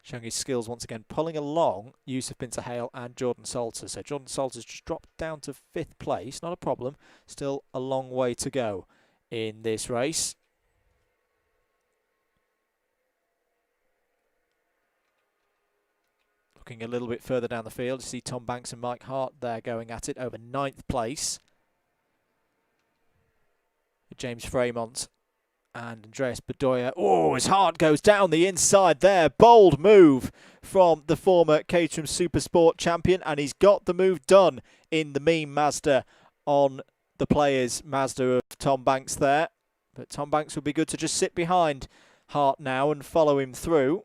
showing his skills once again, pulling along Yusuf bin Sahel and Jordan Salter. So Jordan Salter's just dropped down to 5th place. Not a problem. Still a long way to go in this race. Looking a little bit further down the field, you see Tom Banks and Mike Hart there going at it over 9th place. James Fremont and Andreas Bedoya. Oh, his heart goes down the inside there. Bold move from the former Caterham Supersport champion, and he's got the move done in the meme Mazda on the players' Mazda of Tom Banks there. But Tom Banks would be good to just sit behind Hart now and follow him through.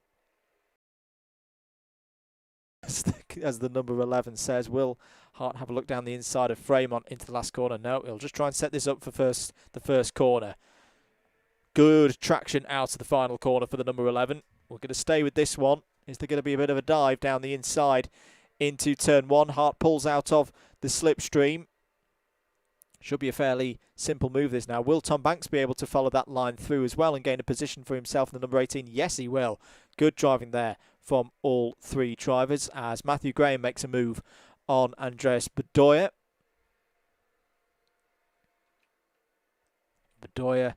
As the number 11 says, will Hart have a look down the inside of Fremont into the last corner? No, he'll just try and set this up for the first corner. Good traction out of the final corner for the number 11. We're going to stay with this one. Is there going to be a bit of a dive down the inside into turn 1? Hart pulls out of the slipstream. Should be a fairly simple move this now. Will Tom Banks be able to follow that line through as well and gain a position for himself in the number 18? Yes, he will. Good driving there from all 3 drivers as Matthew Graham makes a move on Andreas Bedoya. Bedoya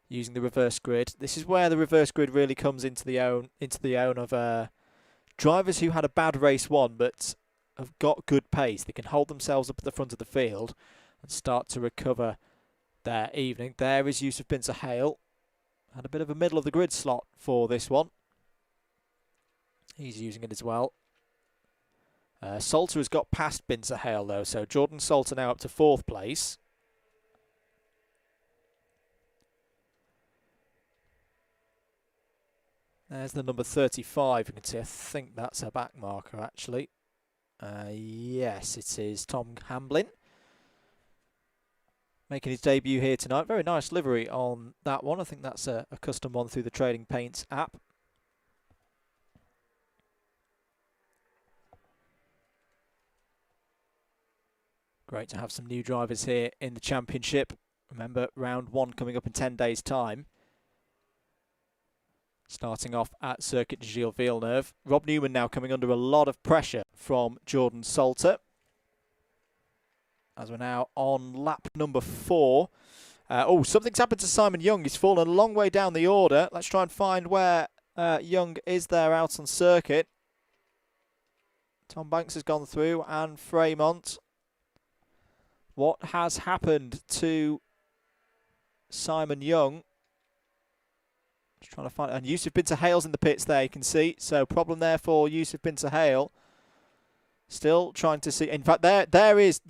using the reverse grid. This is where the reverse grid really comes into the own of drivers who had a bad race 1 but have got good pace. They can hold themselves up at the front of the field and start to recover their evening. There is Yusuf bin Sahel. Had a bit of a middle of the grid slot for this one. He's using it as well. Salter has got past Binzer Hale though, so Jordan Salter now up to 4th place. There's the number 35, you can see. I think that's a back marker actually. Yes, it is Tom Hamblin. Making his debut here tonight. Very nice livery on that one. I think that's a custom one through the Trading Paints app. Great to have some new drivers here in the championship. Remember, round 1 coming up in 10 days' time. Starting off at Circuit de Gilles Villeneuve. Rob Newman now coming under a lot of pressure from Jordan Salter. As we're now on lap number 4. Oh, something's happened to Simon Young. He's fallen a long way down the order. Let's try and find where Young is there out on circuit. Tom Banks has gone through and Fremont. What has happened to Simon Young? Just trying to find, and Yusuf Binter Hale's in the pits there, you can see. So problem there for Yusuf Binter Hale. Still trying to see. In fact, there is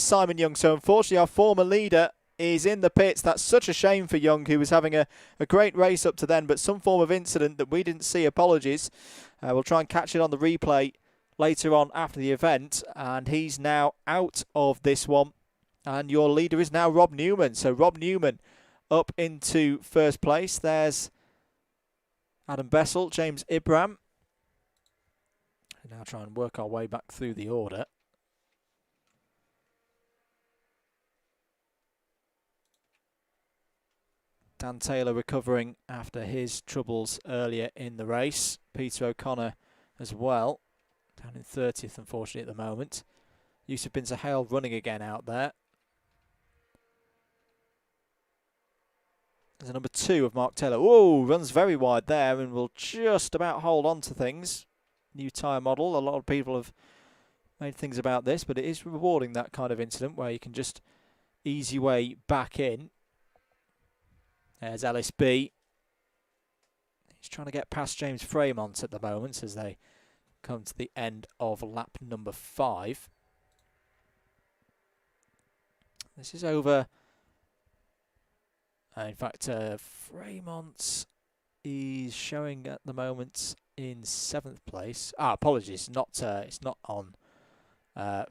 Simon Young. So unfortunately, our former leader is in the pits. That's such a shame for Young, who was having a great race up to then, but some form of incident that we didn't see. Apologies. We'll try and catch it on the replay later on after the event. And he's now out of this one. And your leader is now Rob Newman. So Rob Newman up into 1st place. There's Adam Bessel, James Ibram. Now try and work our way back through the order. Dan Taylor recovering after his troubles earlier in the race. Peter O'Connor as well. Down in 30th, unfortunately, at the moment. Yusuf Binzer Hale running again out there. There's a number 2 of Mark Taylor. Oh, runs very wide there and will just about hold on to things. New tyre model. A lot of people have made things about this, but it is rewarding, that kind of incident where you can just ease your way back in. There's LSB. He's trying to get past James Fremont at the moment as they come to the end of lap number 5. This is over. In fact, Fremont is showing at the moment in 7th place. Apologies, it's not on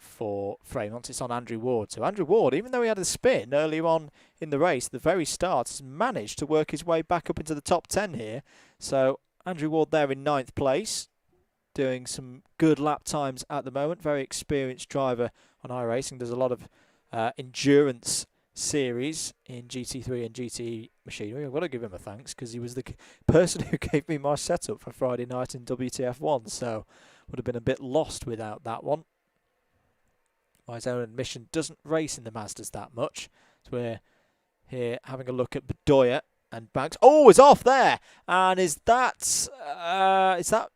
for Fremont. It's on Andrew Ward. So Andrew Ward, even though he had a spin earlier on in the race, the very start, has managed to work his way back up into the top 10 here. So Andrew Ward there in 9th place, doing some good lap times at the moment. Very experienced driver on iRacing. There's a lot of endurance series in GT3 and GT machinery. I've got to give him a thanks because he was the person who gave me my setup for Friday night in WTF1, so would have been a bit lost without that one. By his own admission, doesn't race in the Mazdas that much. So we're here having a look at Bedoya and Banks. Oh, it's off there! And is that I think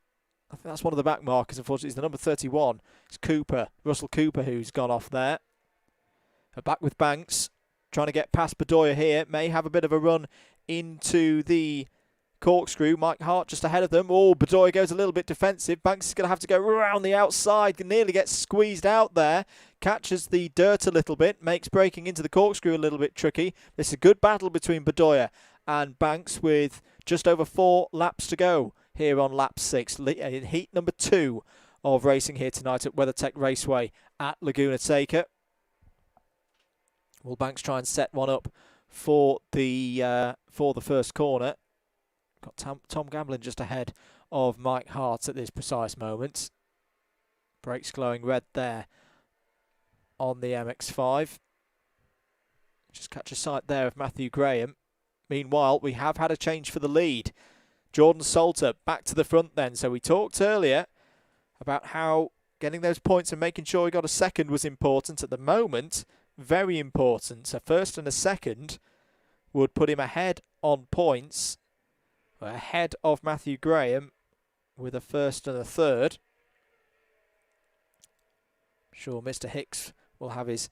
that's one of the back markers, unfortunately. It's the number 31. It's Cooper, Russell Cooper, who's gone off there. Back with Banks. Trying to get past Bedoya here. May have a bit of a run into the corkscrew. Mike Hart just ahead of them. Oh, Bedoya goes a little bit defensive. Banks is going to have to go around the outside. Can nearly get squeezed out there. Catches the dirt a little bit. Makes breaking into the corkscrew a little bit tricky. This is a good battle between Bedoya and Banks with just over 4 laps to go here on lap 6. Heat number 2 of racing here tonight at WeatherTech Raceway at Laguna Seca. Will Banks try and set one up for the first corner? Got Tom Gamblin just ahead of Mike Hart at this precise moment. Brakes glowing red there on the MX-5. Just catch a sight there of Matthew Graham. Meanwhile, we have had a change for the lead. Jordan Salter back to the front then. So we talked earlier about how getting those points and making sure he got a second was important. At the moment, very important. So first and a second would put him ahead on points, ahead of Matthew Graham with a first and a third. I'm sure Mr. Hicks will have his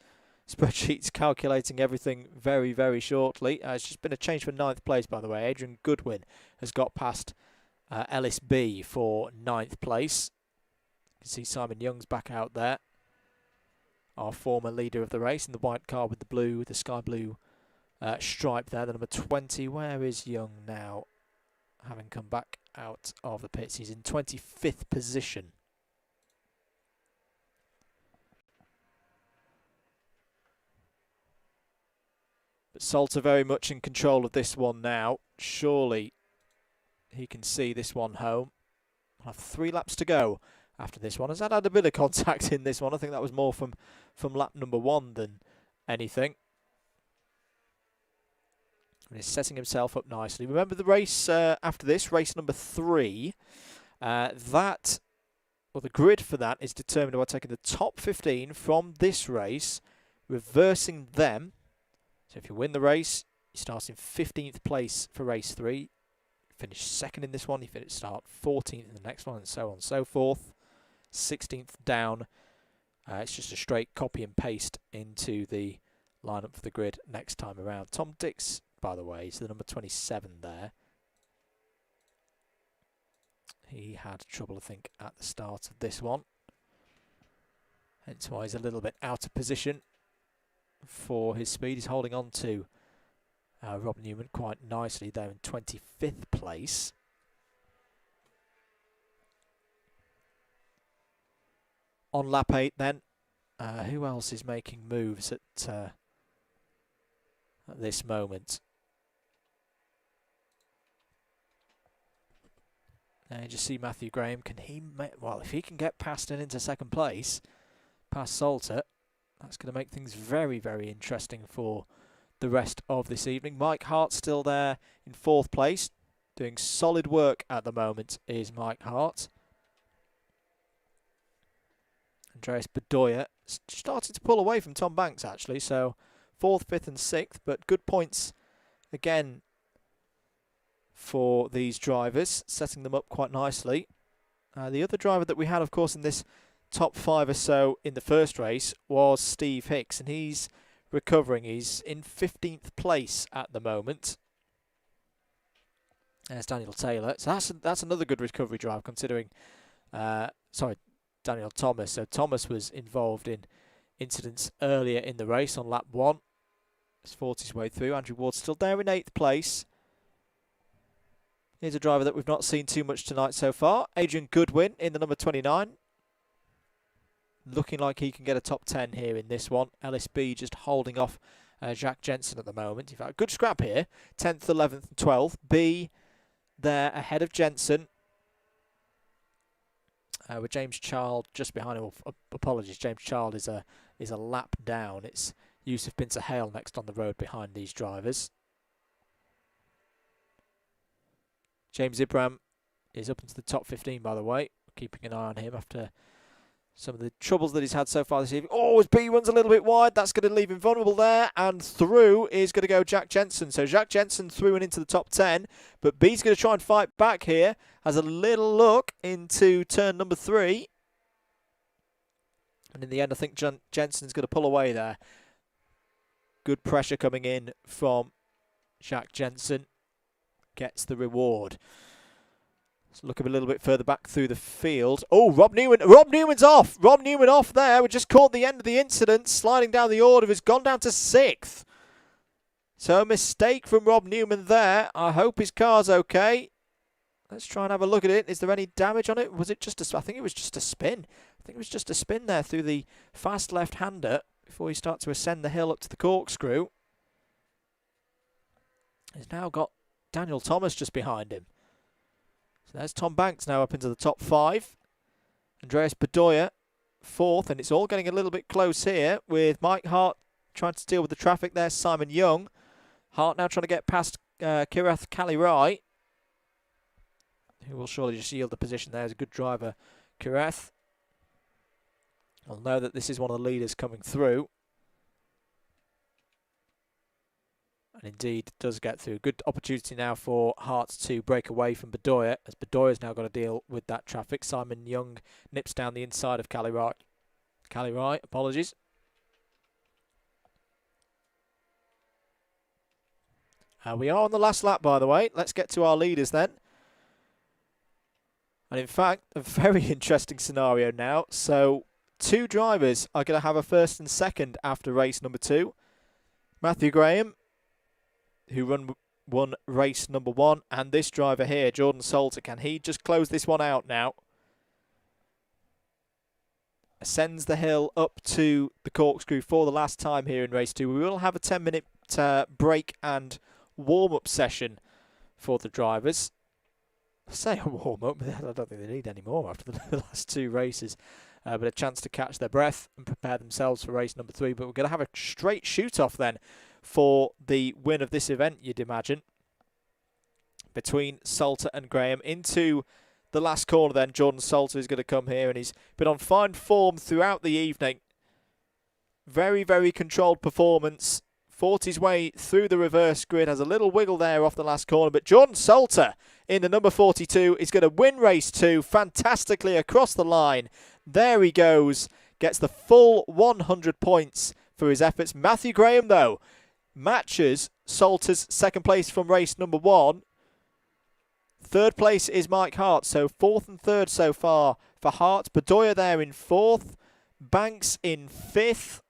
spreadsheets calculating everything very, very shortly. It's just been a change for 9th place, by the way. Adrian Goodwin has got past LSB for 9th place. You can see Simon Young's back out there, our former leader of the race, in the white car with the blue, the sky blue stripe there. The number 20, where is Young now? Having come back out of the pits, he's in 25th position. But Salter very much in control of this one now. Surely he can see this one home. We'll have 3 laps to go after this one. Has had a bit of contact in this one. I think that was more from lap number 1 than anything. And he's setting himself up nicely. Remember the race after this, race number 3. The grid for that is determined by taking the top 15 from this race, reversing them. So if you win the race, you start in 15th place for race 3. Finish 2nd in this one, you start 14th in the next one, and so on and so forth. 16th down. It's just a straight copy and paste into the lineup for the grid next time around. Tom Dix, by the way, is the number 27 there. He had trouble, I think, at the start of this one. Hence why he's a little bit out of position for his speed. He's holding on to Rob Newman quite nicely there in 25th place. On lap 8 then, who else is making moves at this moment? Now you just see Matthew Graham. Can he, well, if he can get past and into 2nd place, past Salter, that's going to make things very, very interesting for the rest of this evening. Mike Hart still there in 4th place. Doing solid work at the moment is Mike Hart. Andreas Bedoya started to pull away from Tom Banks, actually. So 4th, 5th and 6th. But good points again for these drivers, setting them up quite nicely. The other driver that we had, of course, in this top 5 or so in the first race was Steve Hicks, and he's recovering. He's in 15th place at the moment. There's Daniel Taylor. So that's another good recovery drive, considering... Daniel Thomas. So Thomas was involved in incidents earlier in the race on lap 1. He's fought his way through. Andrew Ward's still there in 8th place. Here's a driver that we've not seen too much tonight so far. Adrian Goodwin in the number 29. Looking like he can get a top 10 here in this one. LSB just holding off Jacques Jensen at the moment. In fact, good scrap here. 10th, 11th and 12th. B there ahead of Jensen. With James Child just behind him. Apologies, James Child is a lap down. It's Yusuf Bin Sahel next on the road behind these drivers. James Ibrahim is up into the top 15, by the way. Keeping an eye on him after some of the troubles that he's had so far this evening. Oh, his B runs a little bit wide. That's going to leave him vulnerable there. And through is going to go Jack Jensen. So Jack Jensen through and into the top 10. But B's going to try and fight back here. Has a little look into turn number 3. And in the end, I think Jensen's going to pull away there. Good pressure coming in from Jack Jensen. Gets the reward. Let's look a little bit further back through the field. Oh, Rob Newman. Rob Newman's off. Rob Newman off there. We just caught the end of the incident. Sliding down the order. Has gone down to 6th. So a mistake from Rob Newman there. I hope his car's okay. Let's try and have a look at it. Is there any damage on it? Was it just a... I think it was just a spin. I think it was just a spin there through the fast left-hander before you start to ascend the hill up to the corkscrew. He's now got Daniel Thomas just behind him. So there's Tom Banks now up into the top 5. Andreas Bedoya 4th, and it's all getting a little bit close here with Mike Hart trying to deal with the traffic. There's Simon Young. Hart now trying to get past Kirath Kalirai, who will surely just yield the position there. As a good driver, Kirath. We'll know that this is one of the leaders coming through. And indeed does get through. Good opportunity now for Hart to break away from Bedoya, as Bedoya's now got to deal with that traffic. Simon Young nips down the inside of Kalirai. Kalirai, apologies. We are on the last lap, by the way. Let's get to our leaders then. And in fact, a very interesting scenario now. So, two drivers are going to have a first and second after race number 2. Matthew Graham, who won race number 1, and this driver here, Jordan Salter. Can he just close this one out now? Ascends the hill up to the corkscrew for the last time here in race 2. We will have a 10-minute break and warm-up session for the drivers. I say a warm-up, but I don't think they need any more after the last 2 races. But a chance to catch their breath and prepare themselves for race number 3. But we're going to have a straight shoot-off then for the win of this event, you'd imagine, between Salter and Graham. Into the last corner then, Jordan Salter is going to come here, and he's been on fine form throughout the evening. Very, very controlled performance. Fought his way through the reverse grid, has a little wiggle there off the last corner, but Jordan Salter in the number 42 is going to win race 2 fantastically across the line. There he goes, gets the full 100 points for his efforts. Matthew Graham, though, matches Salter's second place from race number 1. Third place is Mike Hart, so 4th and 3rd so far for Hart. Bedoya there in 4th, Banks in 5th,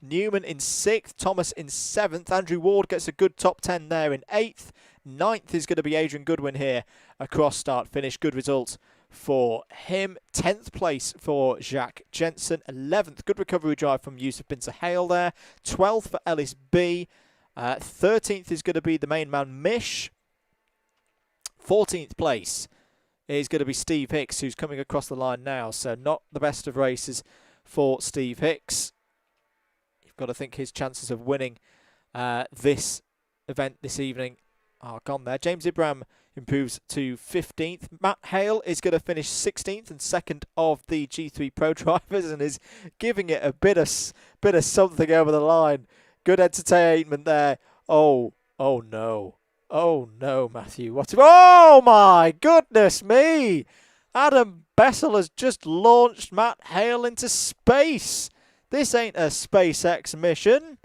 Newman in 6th, Thomas in 7th. Andrew Ward gets a good top 10 there in 8th. 9th is going to be Adrian Goodwin here across start finish. Good result for him. 10th place for Jacques Jensen. 11th, good recovery drive from Yusuf Bin Sahel there. 12th for Ellis B. 13th is going to be the main man Mish. 14th place is going to be Steve Hicks, who's coming across the line now. So not the best of races for Steve Hicks. You've got to think his chances of winning this event this evening are gone there. James Ibrahim improves to 15th. Matt Hale is going to finish 16th and second of the G3 Pro drivers, and is giving it a bit of something over the line. Good entertainment there. Oh no. Oh no, Matthew. Oh my goodness me! Adam Bessel has just launched Matt Hale into space. This ain't a SpaceX mission.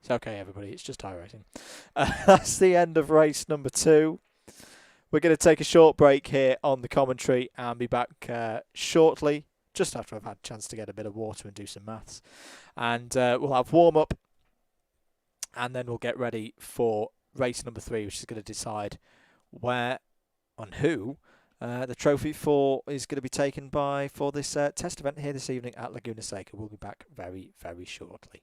It's okay, everybody. It's just iRacing. That's the end of race number 2. We're going to take a short break here on the commentary and be back shortly, just after I've had a chance to get a bit of water and do some maths. And we'll have warm-up, and then we'll get ready for race number 3, which is going to decide where and who the trophy for is going to be taken by for this test event here this evening at Laguna Seca. We'll be back very, very shortly.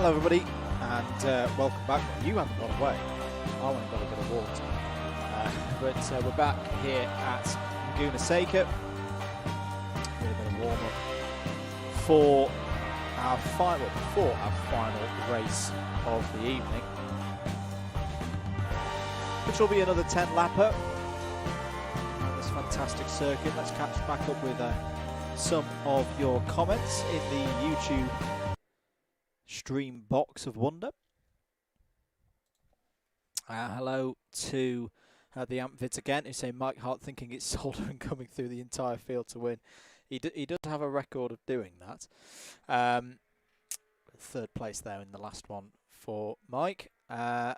Hello everybody, and welcome back. Well, you haven't gone away. I haven't got a bit of water. But we're back here at Laguna Seca with a bit of warm-up for our final race of the evening, which will be another 10-lapper on this fantastic circuit. Let's catch back up with some of your comments in the YouTube stream box of wonder. Hello to the Ampvids again, who say Mike Hart thinking it's Solder and coming through the entire field to win. He does have a record of doing that. Third place there in the last one for Mike. The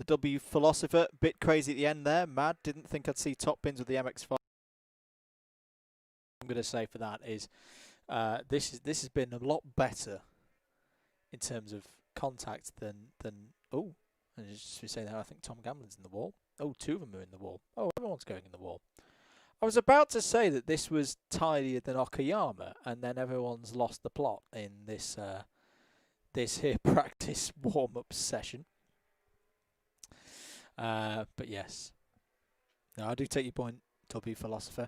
W Philosopher, bit crazy at the end there. Mad, didn't think I'd see top bins with the MX-5. I'm going to say for that is this has been a lot better in terms of contact than oh, and just to say that I think Tom Gamlin's in the wall. Oh, two of them are in the wall. Oh, everyone's going in the wall. I was about to say that this was tidier than Okayama, and then everyone's lost the plot in this this here practice warm-up session. But yes, no, I do take your point, W Philosopher.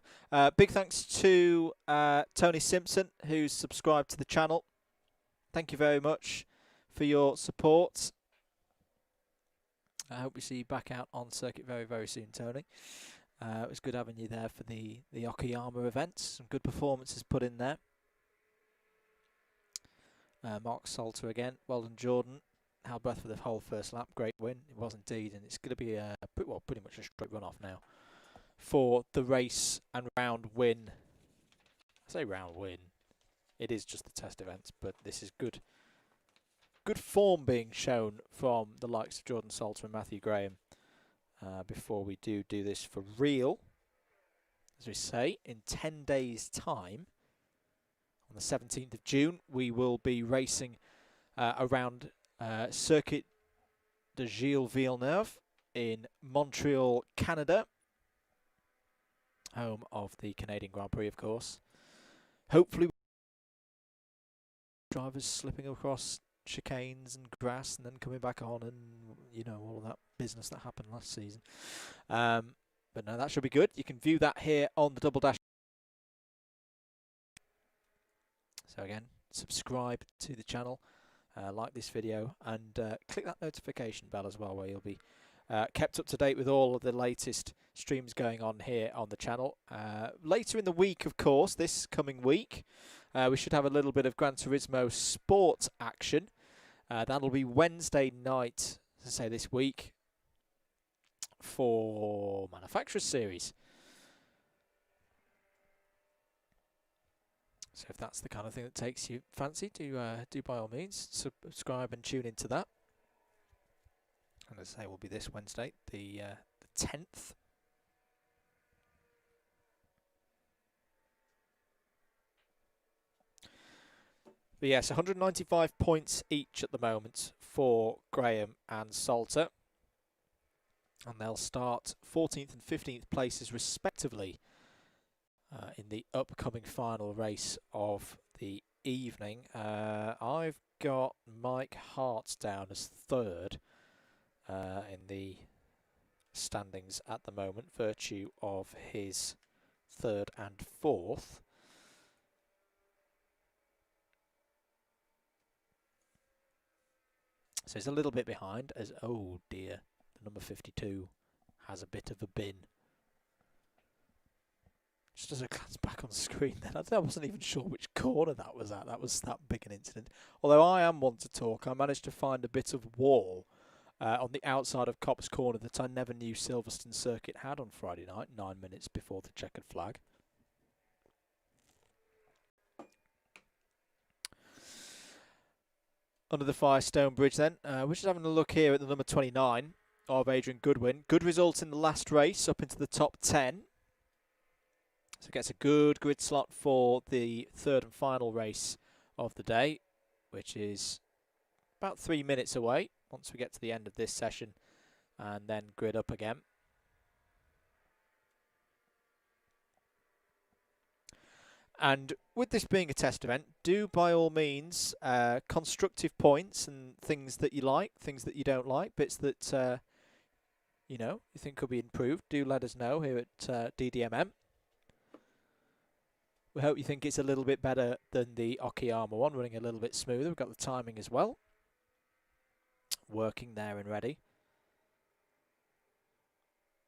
Big thanks to Tony Simpson, who's subscribed to the channel. Thank you very much for your support. I hope we see you back out on circuit very, very soon, Tony. It was good having you there for the Okayama events. Some good performances put in there. Mark Salter again. Well done, Jordan. Held breath for the whole first lap. Great win. It was indeed. And it's going to be a, well, pretty much a straight run-off now for the race and round win. I say round win. It is just the test events, but this is good form being shown from the likes of Jordan Salter and Matthew Graham before we do this for real. As we say, in 10 days' time, on the 17th of June, we will be racing around Circuit de Gilles Villeneuve in Montreal, Canada, home of the Canadian Grand Prix, of course. Hopefully, drivers slipping across chicanes and grass and then coming back on, and you know, all of that business that happened last season. But no, that should be good. You can view that here on the Double Dash. So again, subscribe to the channel, like this video, and click that notification bell as well, where you'll be kept up to date with all of the latest streams going on here on the channel. Later in the week, of course, this coming week, we should have a little bit of Gran Turismo sport action. That'll be Wednesday night, as I say, this week for Manufacturers Series. So if that's the kind of thing that takes you fancy, do by all means subscribe and tune into that. And as I say, will be this Wednesday, the 10th. But yes, 195 points each at the moment for Graham and Salter. And they'll start 14th and 15th places respectively in the upcoming final race of the evening. I've got Mike Hart down as third in the standings at the moment, virtue of his third and fourth. So he's a little bit behind, as, oh dear, the number 52 has a bit of a bin. Just as I glance back on the screen then, I wasn't even sure which corner that was at. That was that big an incident. Although I am one to talk, I managed to find a bit of wall on the outside of Copse Corner that I never knew Silverstone Circuit had on Friday night, 9 minutes before the checkered flag. Under the Firestone Bridge then, we're just having a look here at the number 29 of Adrian Goodwin. Good result in the last race, up into the top 10. So gets a good grid slot for the third and final race of the day, which is about 3 minutes away once we get to the end of this session, and then grid up again. And with this being a test event, do by all means constructive points and things that you like, things that you don't like, bits that you know you think could be improved. Do let us know here at DDMM. We hope you think it's a little bit better than the Okayama one, running a little bit smoother. We've got the timing as well, working there and ready.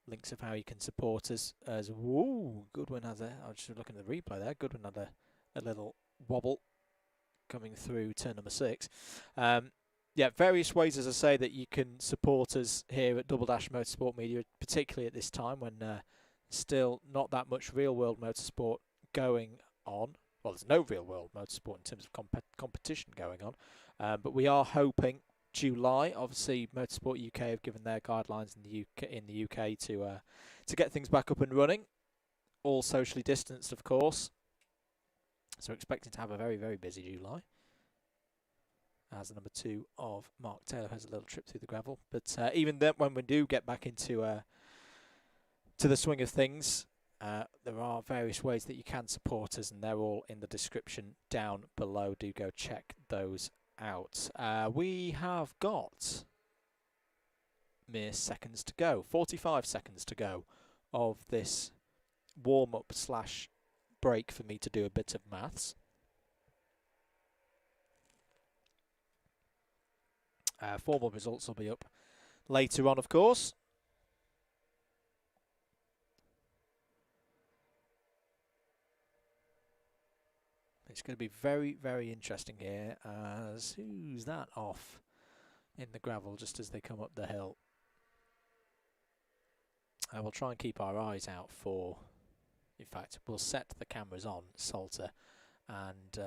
Links of how you can support us as Goodwin has a. I was just looking at the replay there. Goodwin had a little wobble coming through turn number 6. Yeah, various ways, as I say, that you can support us here at Double Dash Motorsport Media, particularly at this time when still not that much real world motorsport going on. Well, there's no real world motorsport in terms of competition going on, but we are hoping July. Obviously, Motorsport UK have given their guidelines in the UK to get things back up and running, all socially distanced, of course. So we're expecting to have a very, very busy July, as the number 2 of Mark Taylor has a little trip through the gravel. But even then, when we do get back into to the swing of things, there are various ways that you can support us, and they're all in the description down below. Do go check those out. We have got mere seconds to go, 45 seconds to go of this warm-up / break for me to do a bit of maths. Formal results will be up later on, of course. It's going to be very, very interesting here, as who's that off in the gravel just as they come up the hill? We'll try and keep our eyes out for, in fact, we'll set the cameras on Salter and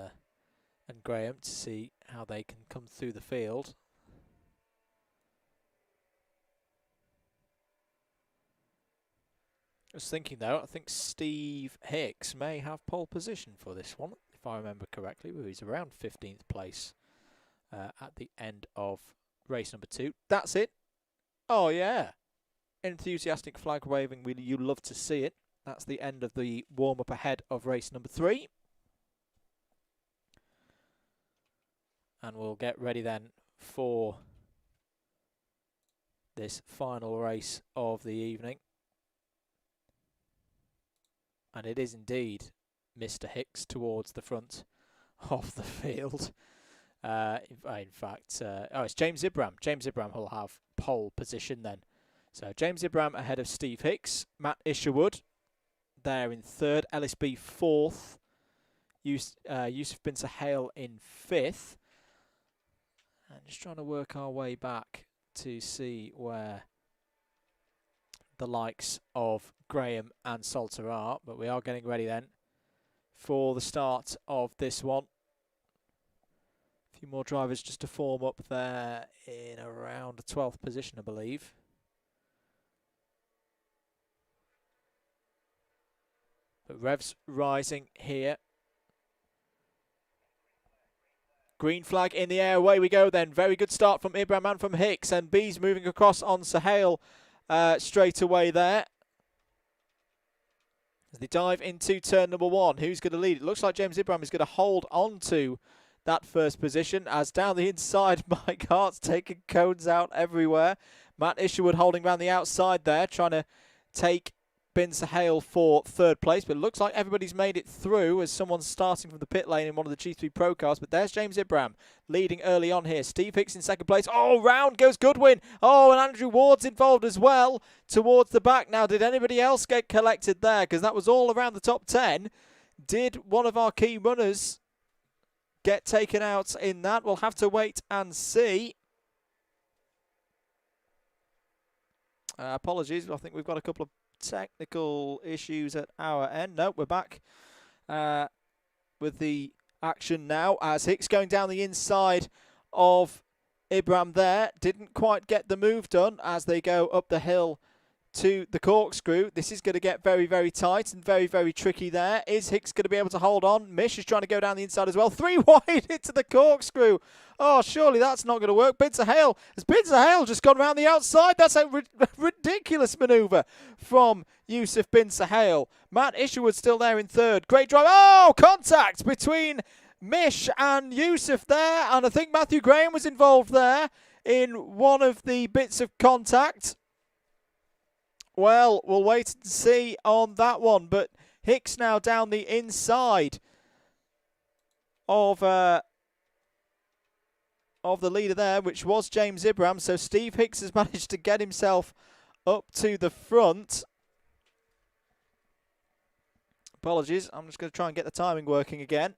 Graham to see how they can come through the field. I was thinking though, I think Steve Hicks may have pole position for this one, if I remember correctly. He's around 15th place at the end of race number 2. That's it. Oh yeah, enthusiastic flag waving. You love to see it. That's the end of the warm up ahead of race number 3, and we'll get ready then for this final race of the evening. And it is indeed Mr. Hicks towards the front of the field. In fact, it's James Ibram. James Ibram will have pole position then. So James Ibram ahead of Steve Hicks. Matt Isherwood there in 3rd. Ellis B 4th. Yusuf bin Sahel in 5th. And just trying to work our way back to see where the likes of Graham and Salter are, but we are getting ready then for the start of this one. A few more drivers just to form up there in around the 12th position, I believe. But revs rising here. Green flag in the air, away we go then. Very good start from Ibram and from Hicks, and B's moving across on Sahel straight away there. As they dive into turn number 1, who's going to lead? It looks like James Ibram is going to hold on to that first position, as down the inside, Mike Hart's taking cones out everywhere. Matt Isherwood holding around the outside there, trying to take Bin Sahel for 3rd place, but it looks like everybody's made it through as someone's starting from the pit lane in one of the G3 Pro cars. But there's James Ibram leading early on here. Steve Hicks in 2nd place. Oh, round goes Goodwin. Oh, and Andrew Ward's involved as well towards the back. Now, did anybody else get collected there? Because that was all around the top 10. Did one of our key runners get taken out in that? We'll have to wait and see. Apologies, I think we've got a couple of technical issues at our end. No, we're back with the action now, as Hicks going down the inside of Ibram there. Didn't quite get the move done as they go up the hill to the corkscrew. This is going to get very, very tight and very, very tricky there. Is Hicks going to be able to hold on? Mish is trying to go down the inside as well. 3 wide into the corkscrew. Oh, surely that's not going to work. Binzer Hale. Has Binzer Hale just gone around the outside? That's a ridiculous manoeuvre from Yusuf Binzer Hale. Matt Isherwood still there in third. Great drive. Oh, contact between Mish and Yusuf there. And I think Matthew Graham was involved there in one of the bits of contact. Well, we'll wait and see on that one. But Hicks now down the inside of the leader there, which was James Ibrahim. So Steve Hicks has managed to get himself up to the front. Apologies, I'm just going to try and get the timing working again.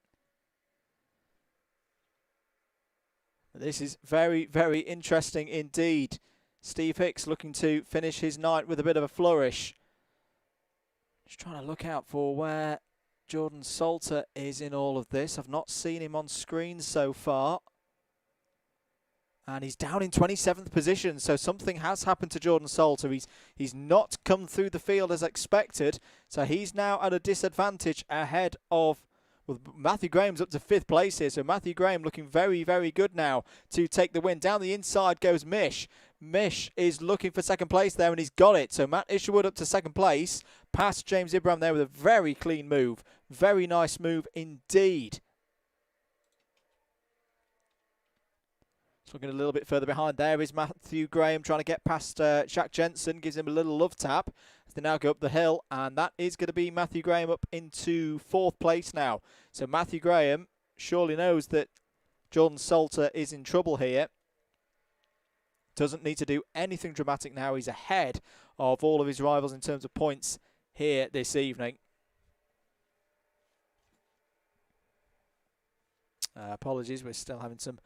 This is very, very interesting indeed. Steve Hicks looking to finish his night with a bit of a flourish. Just trying to look out for where Jordan Salter is in all of this. I've not seen him on screen so far. And he's down in 27th position, so something has happened to Jordan Salter. He's not come through the field as expected, so he's now at a disadvantage ahead of... Well, Matthew Graham's up to 5th place here, so Matthew Graham looking very, very good now to take the win. Down the inside goes Mish. Mish is looking for 2nd place there, and he's got it. So Matt Isherwood up to 2nd place, past James Ibrahim there with a very clean move. Very nice move indeed. Looking a little bit further behind there is Matthew Graham trying to get past Shaq Jensen. Gives him a little love tap as they now go up the hill. And that is going to be Matthew Graham up into 4th place now. So Matthew Graham surely knows that Jordan Salter is in trouble here. Doesn't need to do anything dramatic now. He's ahead of all of his rivals in terms of points here this evening. Apologies, we're still having some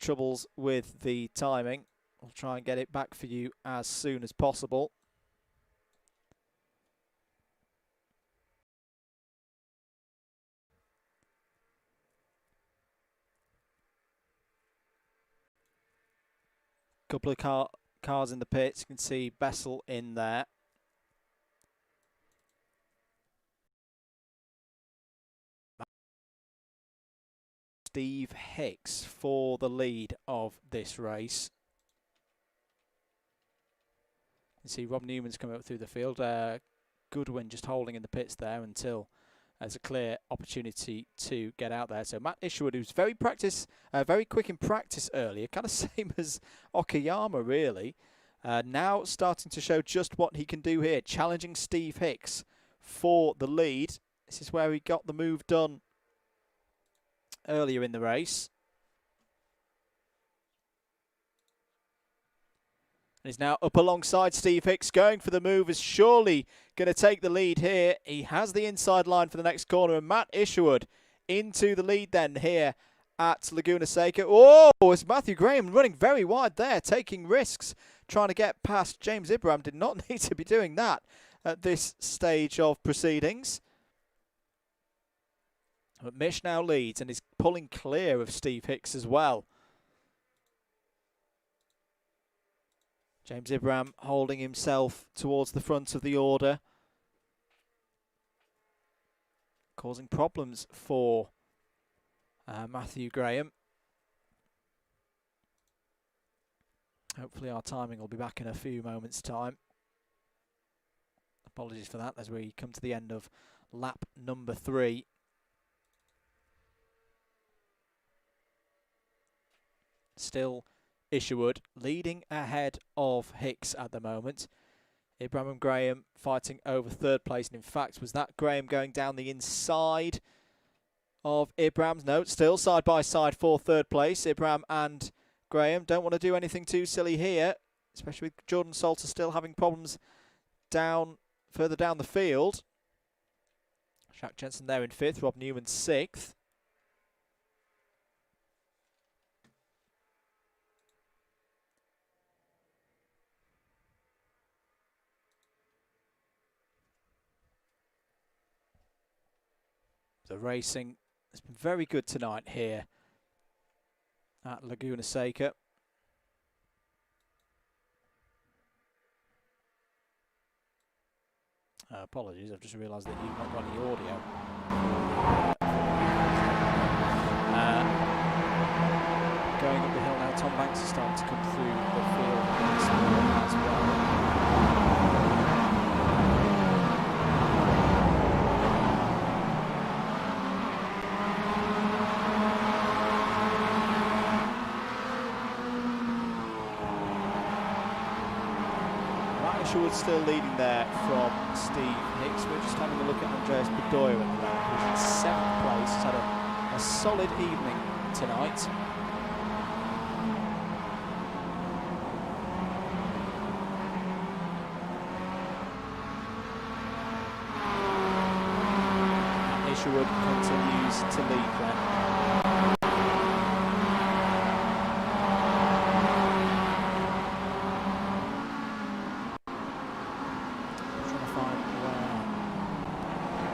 troubles with the timing. I'll try and get it back for you as soon as possible. Couple of cars in the pits. You can see Bessel in there. Steve Hicks for the lead of this race. You see Rob Newman's coming up through the field. Goodwin just holding in the pits there until there's a clear opportunity to get out there. So Matt Isherwood, who's very quick in practice earlier, kind of same as Okayama really, now starting to show just what he can do here, challenging Steve Hicks for the lead. This is where he got the move done earlier in the race. And he's now up alongside Steve Hicks, going for the move, is surely going to take the lead here. He has the inside line for the next corner, and Matt Isherwood into the lead then here at Laguna Seca. Oh, it's Matthew Graham running very wide there, taking risks, trying to get past James Ibrahim. Did not need to be doing that at this stage of proceedings. But Mish now leads and is pulling clear of Steve Hicks as well. James Ibrahim holding himself towards the front of the order, causing problems for Matthew Graham. Hopefully our timing will be back in a few moments' time. Apologies for that as we come to the end of lap number 3. Still Isherwood leading ahead of Hicks at the moment. Ibrahim and Graham fighting over 3rd place. And in fact, was that Graham going down the inside of Ibrahim? No, still side by side for 3rd place. Ibrahim and Graham don't want to do anything too silly here, especially with Jordan Salter still having problems further down the field. Shaq Jensen there in 5th, Rob Newman 6th. The racing has been very good tonight here at Laguna Seca. Apologies, I've just realised that you've not got any audio. Going up the hill now, Tom Banks is starting to come through the field once more as well. Isherwood still leading there from Steve Hicks. We're just having a look at Andreas Bedoya at the moment, who's in 7th place. He's had a solid evening tonight. And Isherwood continues to lead there.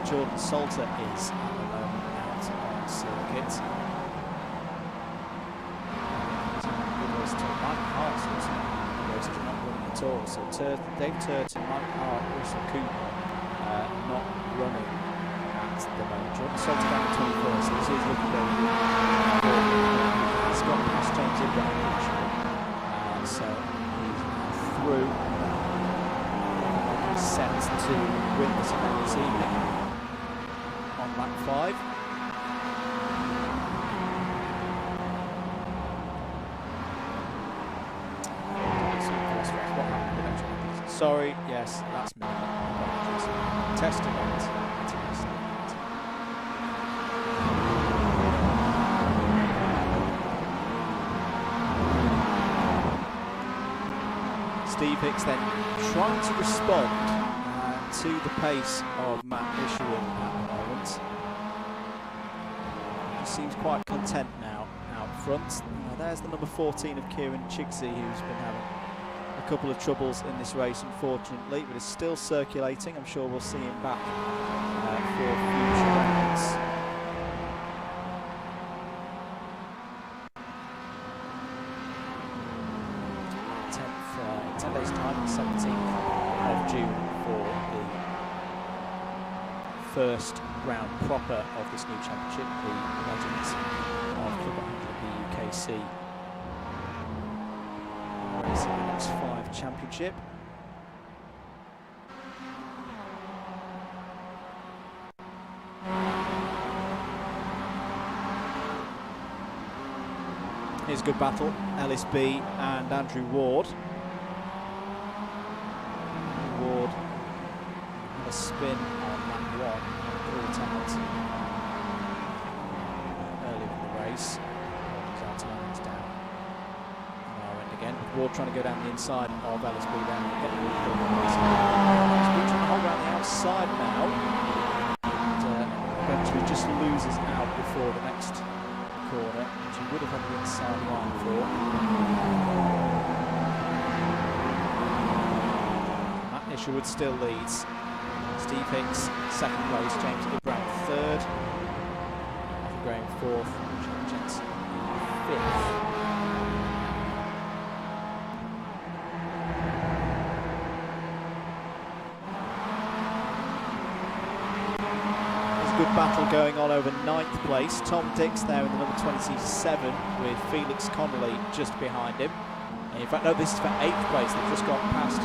Jordan Salter is at the moment out on circuit. Mike Hart is not running at all. So Dave Turton, Mike Hart, Russell Cooper not running at the moment. Jordan Salter down to 21st. So this is looking very good. He's got past James Ibrahim. So he's through. He's set to win this event this evening. Lap 5. Sorry, yes, that's me. Test event. Steve Hicks then trying to respond to the pace of Matt Isherwood at the moment. He seems quite content now out front. There's the number 14 of Kieran Chigsey, who's been having a couple of troubles in this race, unfortunately, but is still circulating. I'm sure we'll see him back for future rounds. In 10 days' time, 17th of June, for the first round proper of this new championship, the Legends of Club100 BUKC iRacing MX-5 Championship. Here's a good battle, Ellis B and Andrew Ward. Ward had a spin on lap 1, caught out earlier in the race. His outside down on our end again. Ward trying to go down the inside of Ellis B there. Trying to hold around the outside now. And eventually just loses out before the next corner, which he would have had the inside line for. Matt Isherwood still leads. Steve Hicks, 2nd place. James Ibrahim, 3rd. Matthew Graham, 4th. John Jensen, 5th. Good battle going on over 9th place. Tom Dix there in the number 27 with Felix Connolly just behind him. And in fact, no, this is for 8th place. They've just got past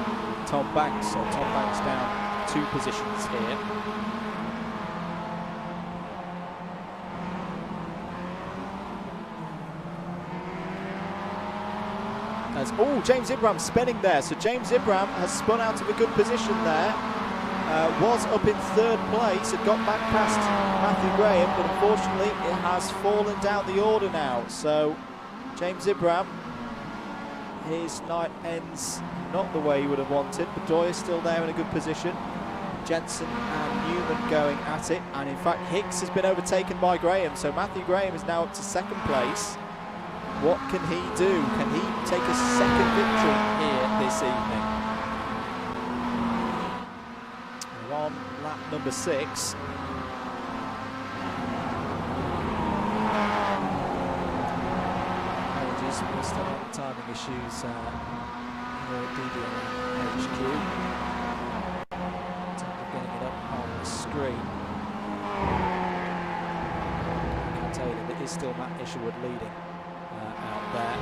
Tom Banks, so Tom Banks down 2 positions here. Oh, James Ibrahim spinning there. So James Ibrahim has spun out of a good position there. Was up in 3rd place, had got back past Matthew Graham, but unfortunately it has fallen down the order now. So James Ibrahim, his night ends not the way he would have wanted. Bedoya still there in a good position. Jensen and Newman going at it, and in fact Hicks has been overtaken by Graham, so Matthew Graham is now up to 2nd place. What can he do? Can he take a 2nd victory here this evening? On lap number 6. Apologies, we're still on timing issues here at DDMM HQ. We're getting screen. I can tell you that it is still Matt Isherwood leading out there.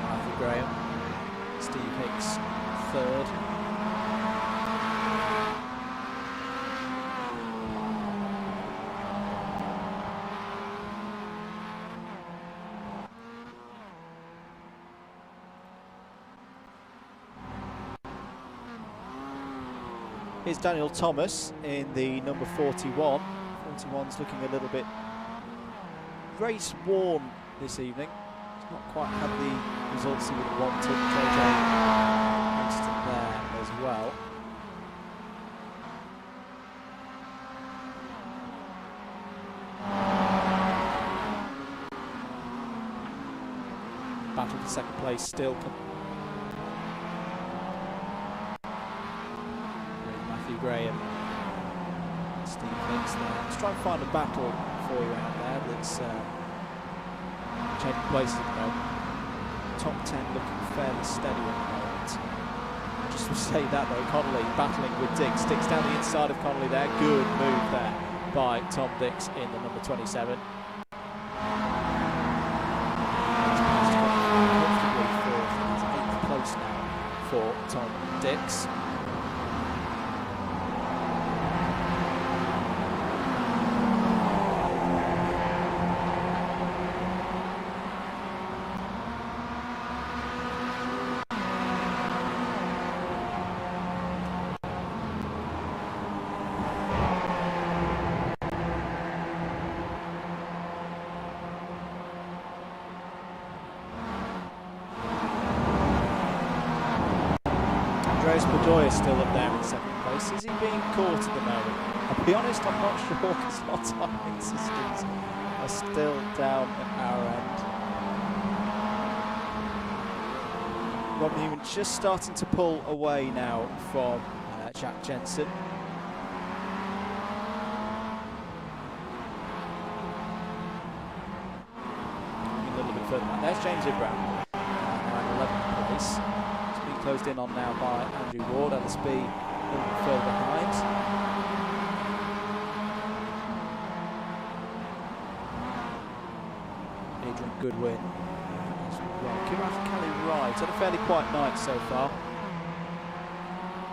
Matthew Graham, Steve Hicks third. Here's Daniel Thomas in the number 41. 41's looking a little bit race worn this evening. He's not quite had the results he would have wanted. JJ Winston there as well. Battle for second place still. Graham, Steve Hicks there. Let's try and find a battle for you out there that's changing places at the moment. Top 10 looking fairly steady at the moment. Just to say that though, Connolly battling with Dix. Dix down the inside of Connolly there. Good move there by Tom Dix in the number 27. Comfortably fourth. It's 8th place now for Tom Dix. Bedoya is still up there in second place. Is he being caught at the moment? I'll be honest, I'm not sure because our timing systems are still down at our end. Rob Newman just starting to pull away now from Jack Jensen. A little bit further back. There's James Ibrahim now in 11th place. Closed in on now by Andrew Ward. LSB a little bit further behind. Adrian Goodwin as well. Kirath Kelly Wright had a fairly quiet night so far.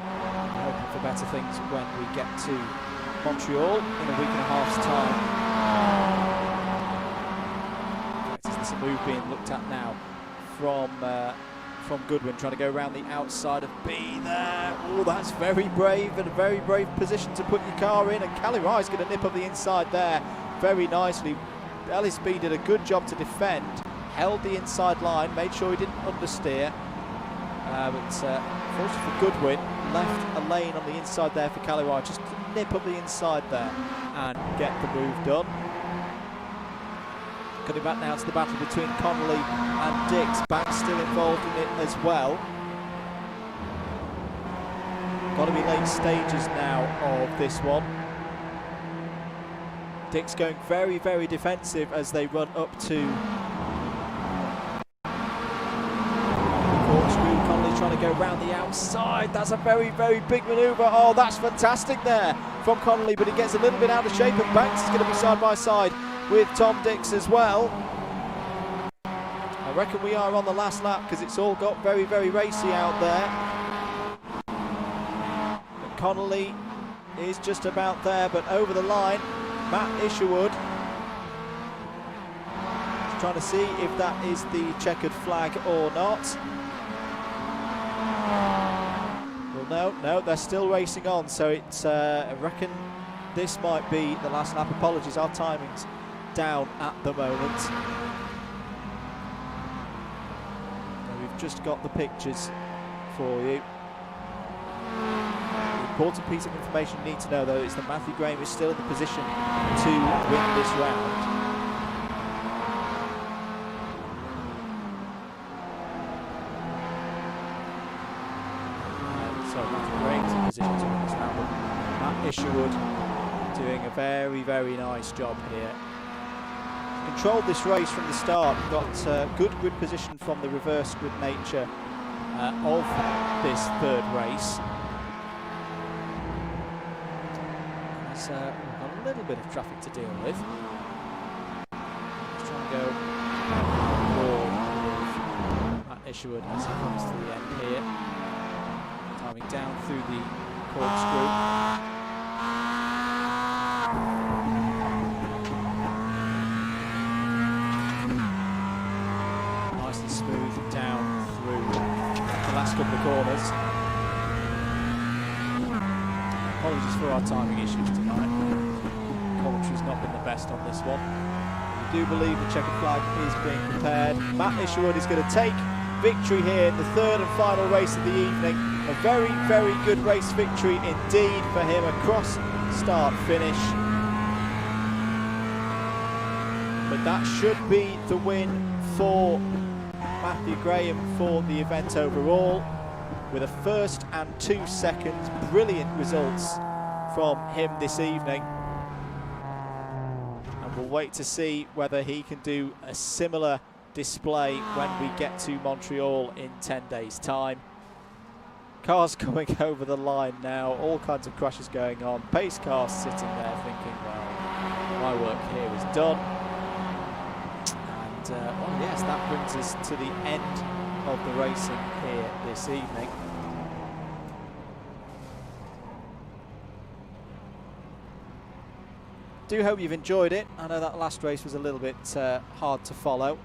I'm hoping for better things when we get to Montreal in a week and a half's time. In fact, is this a move being looked at now from Goodwin, trying to go around the outside of B there. Oh, that's very brave and a very brave position to put your car in, and Callie Wright's going to nip up the inside there very nicely. LSB did a good job to defend, held the inside line, made sure he didn't understeer, but fortunately for Goodwin, left a lane on the inside there for Callie Wright, just to nip up the inside there and get the move done. Coming back now to the battle between Connolly and Dix. Back still involved in it as well. Got to be late stages now of this one. Dix going very, very defensive as they run up to corkscrew. Connolly trying to go round the outside. That's a very, very big manoeuvre. Oh, that's fantastic there from Connolly, but he gets a little bit out of shape, and Banks is going to be side by side with Tom Dix as well. I reckon we are on the last lap because it's all got very, very racy out there. And Connolly is just about there, but over the line, Matt Isherwood is trying to see if that is the checkered flag or not. Well, no, they're still racing on, so it's, I reckon this might be the last lap. Apologies, our timing's down at the moment. So we've just got the pictures for you. The important piece of information you need to know though is that Matthew Graham is still in the position to win this round. So Matthew Graham's in position to win this round, but Matt Isherwood doing a very, very nice job here. controlled this race from the start, got good grid position from the reverse grid nature of this third race. We've got a little bit of traffic to deal with. Let's try and go forward with Matt Isherwood as he comes to the end here. Timing down through the corkscrew. Nice and smooth down through the last couple of corners. Apologies for our timing issues tonight. Commentary's not been the best on this one. We do believe the checkered flag is being prepared. Matt Isherwood is going to take victory here in the third and final race of the evening. A very, very good race victory indeed for him. A cross start finish. But that should be the win for Matthew Graham for the event overall, with a first and 2 seconds. Brilliant results from him this evening. And we'll wait to see whether he can do a similar display when we get to Montreal in 10 days' time. Cars coming over the line now, all kinds of crashes going on. Pace cars sitting there thinking, well, my work here is done. And well, yes, that brings us to the end of the racing here this evening. Do hope you've enjoyed it. I know that last race was a little bit hard to follow.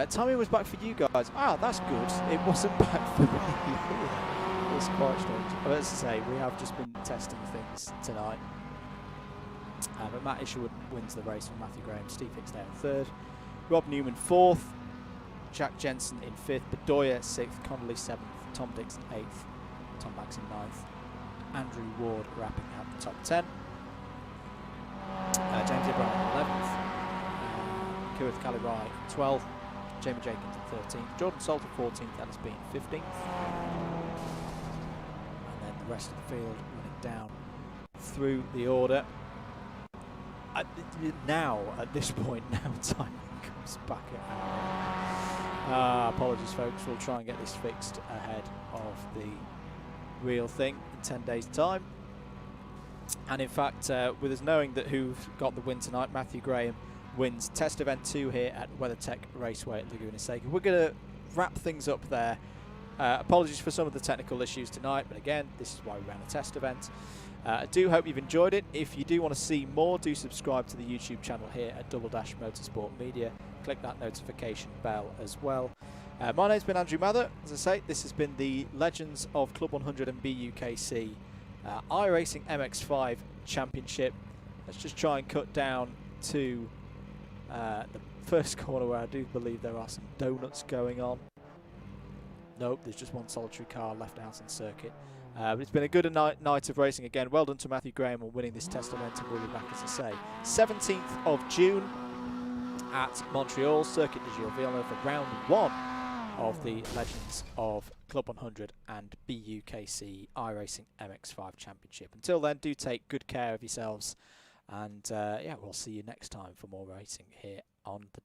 Timing was back for you guys. Ah, that's good. It wasn't back for me. It was quite strange. But as I say, we have just been testing things tonight. But Matt Isherwood wins the race from Matthew Graham. Steve Hicksdale in third. Rob Newman fourth. Jack Jensen in fifth. Bedoya sixth. Connolly seventh. Tom Dixon eighth. Tom Banks in ninth. Andrew Ward wrapping up the top 10. James Ibrahim 11th. Kyrith Kalirai 12th. Jamie Jenkins in 13th. Jordan Salter 14th. Ellis Bean 15th. And then the rest of the field running down through the order. At this point, timing comes back at apologies, folks. We'll try and get this fixed ahead of the real thing in 10 days' time. And in fact, with us knowing that who've got the win tonight, Matthew Graham wins Test Event 2 here at WeatherTech Raceway at Laguna Seca. We're going to wrap things up there. Apologies for some of the technical issues tonight, but again, this is why we ran a test event. I do hope you've enjoyed it. If you do want to see more, do subscribe to the YouTube channel here at Double Dash Motorsport Media. Click that notification bell as well. My name's been Andrew Mather. As I say, this has been the Legends of Club 100 and BUKC iRacing MX-5 Championship. Let's just try and cut down to the first corner where I do believe there are some donuts going on. Nope, there's just one solitary car left out on circuit. But it's been a good night of racing again. Well done to Matthew Graham on winning this test event, and we'll be back, as I say, 17th of June at Montreal, Circuit de Gilles Villeneuve for round 1 of the Legends of Club 100 and BUKC iRacing MX-5 Championship. Until then, do take good care of yourselves, and yeah, we'll see you next time for more racing here on the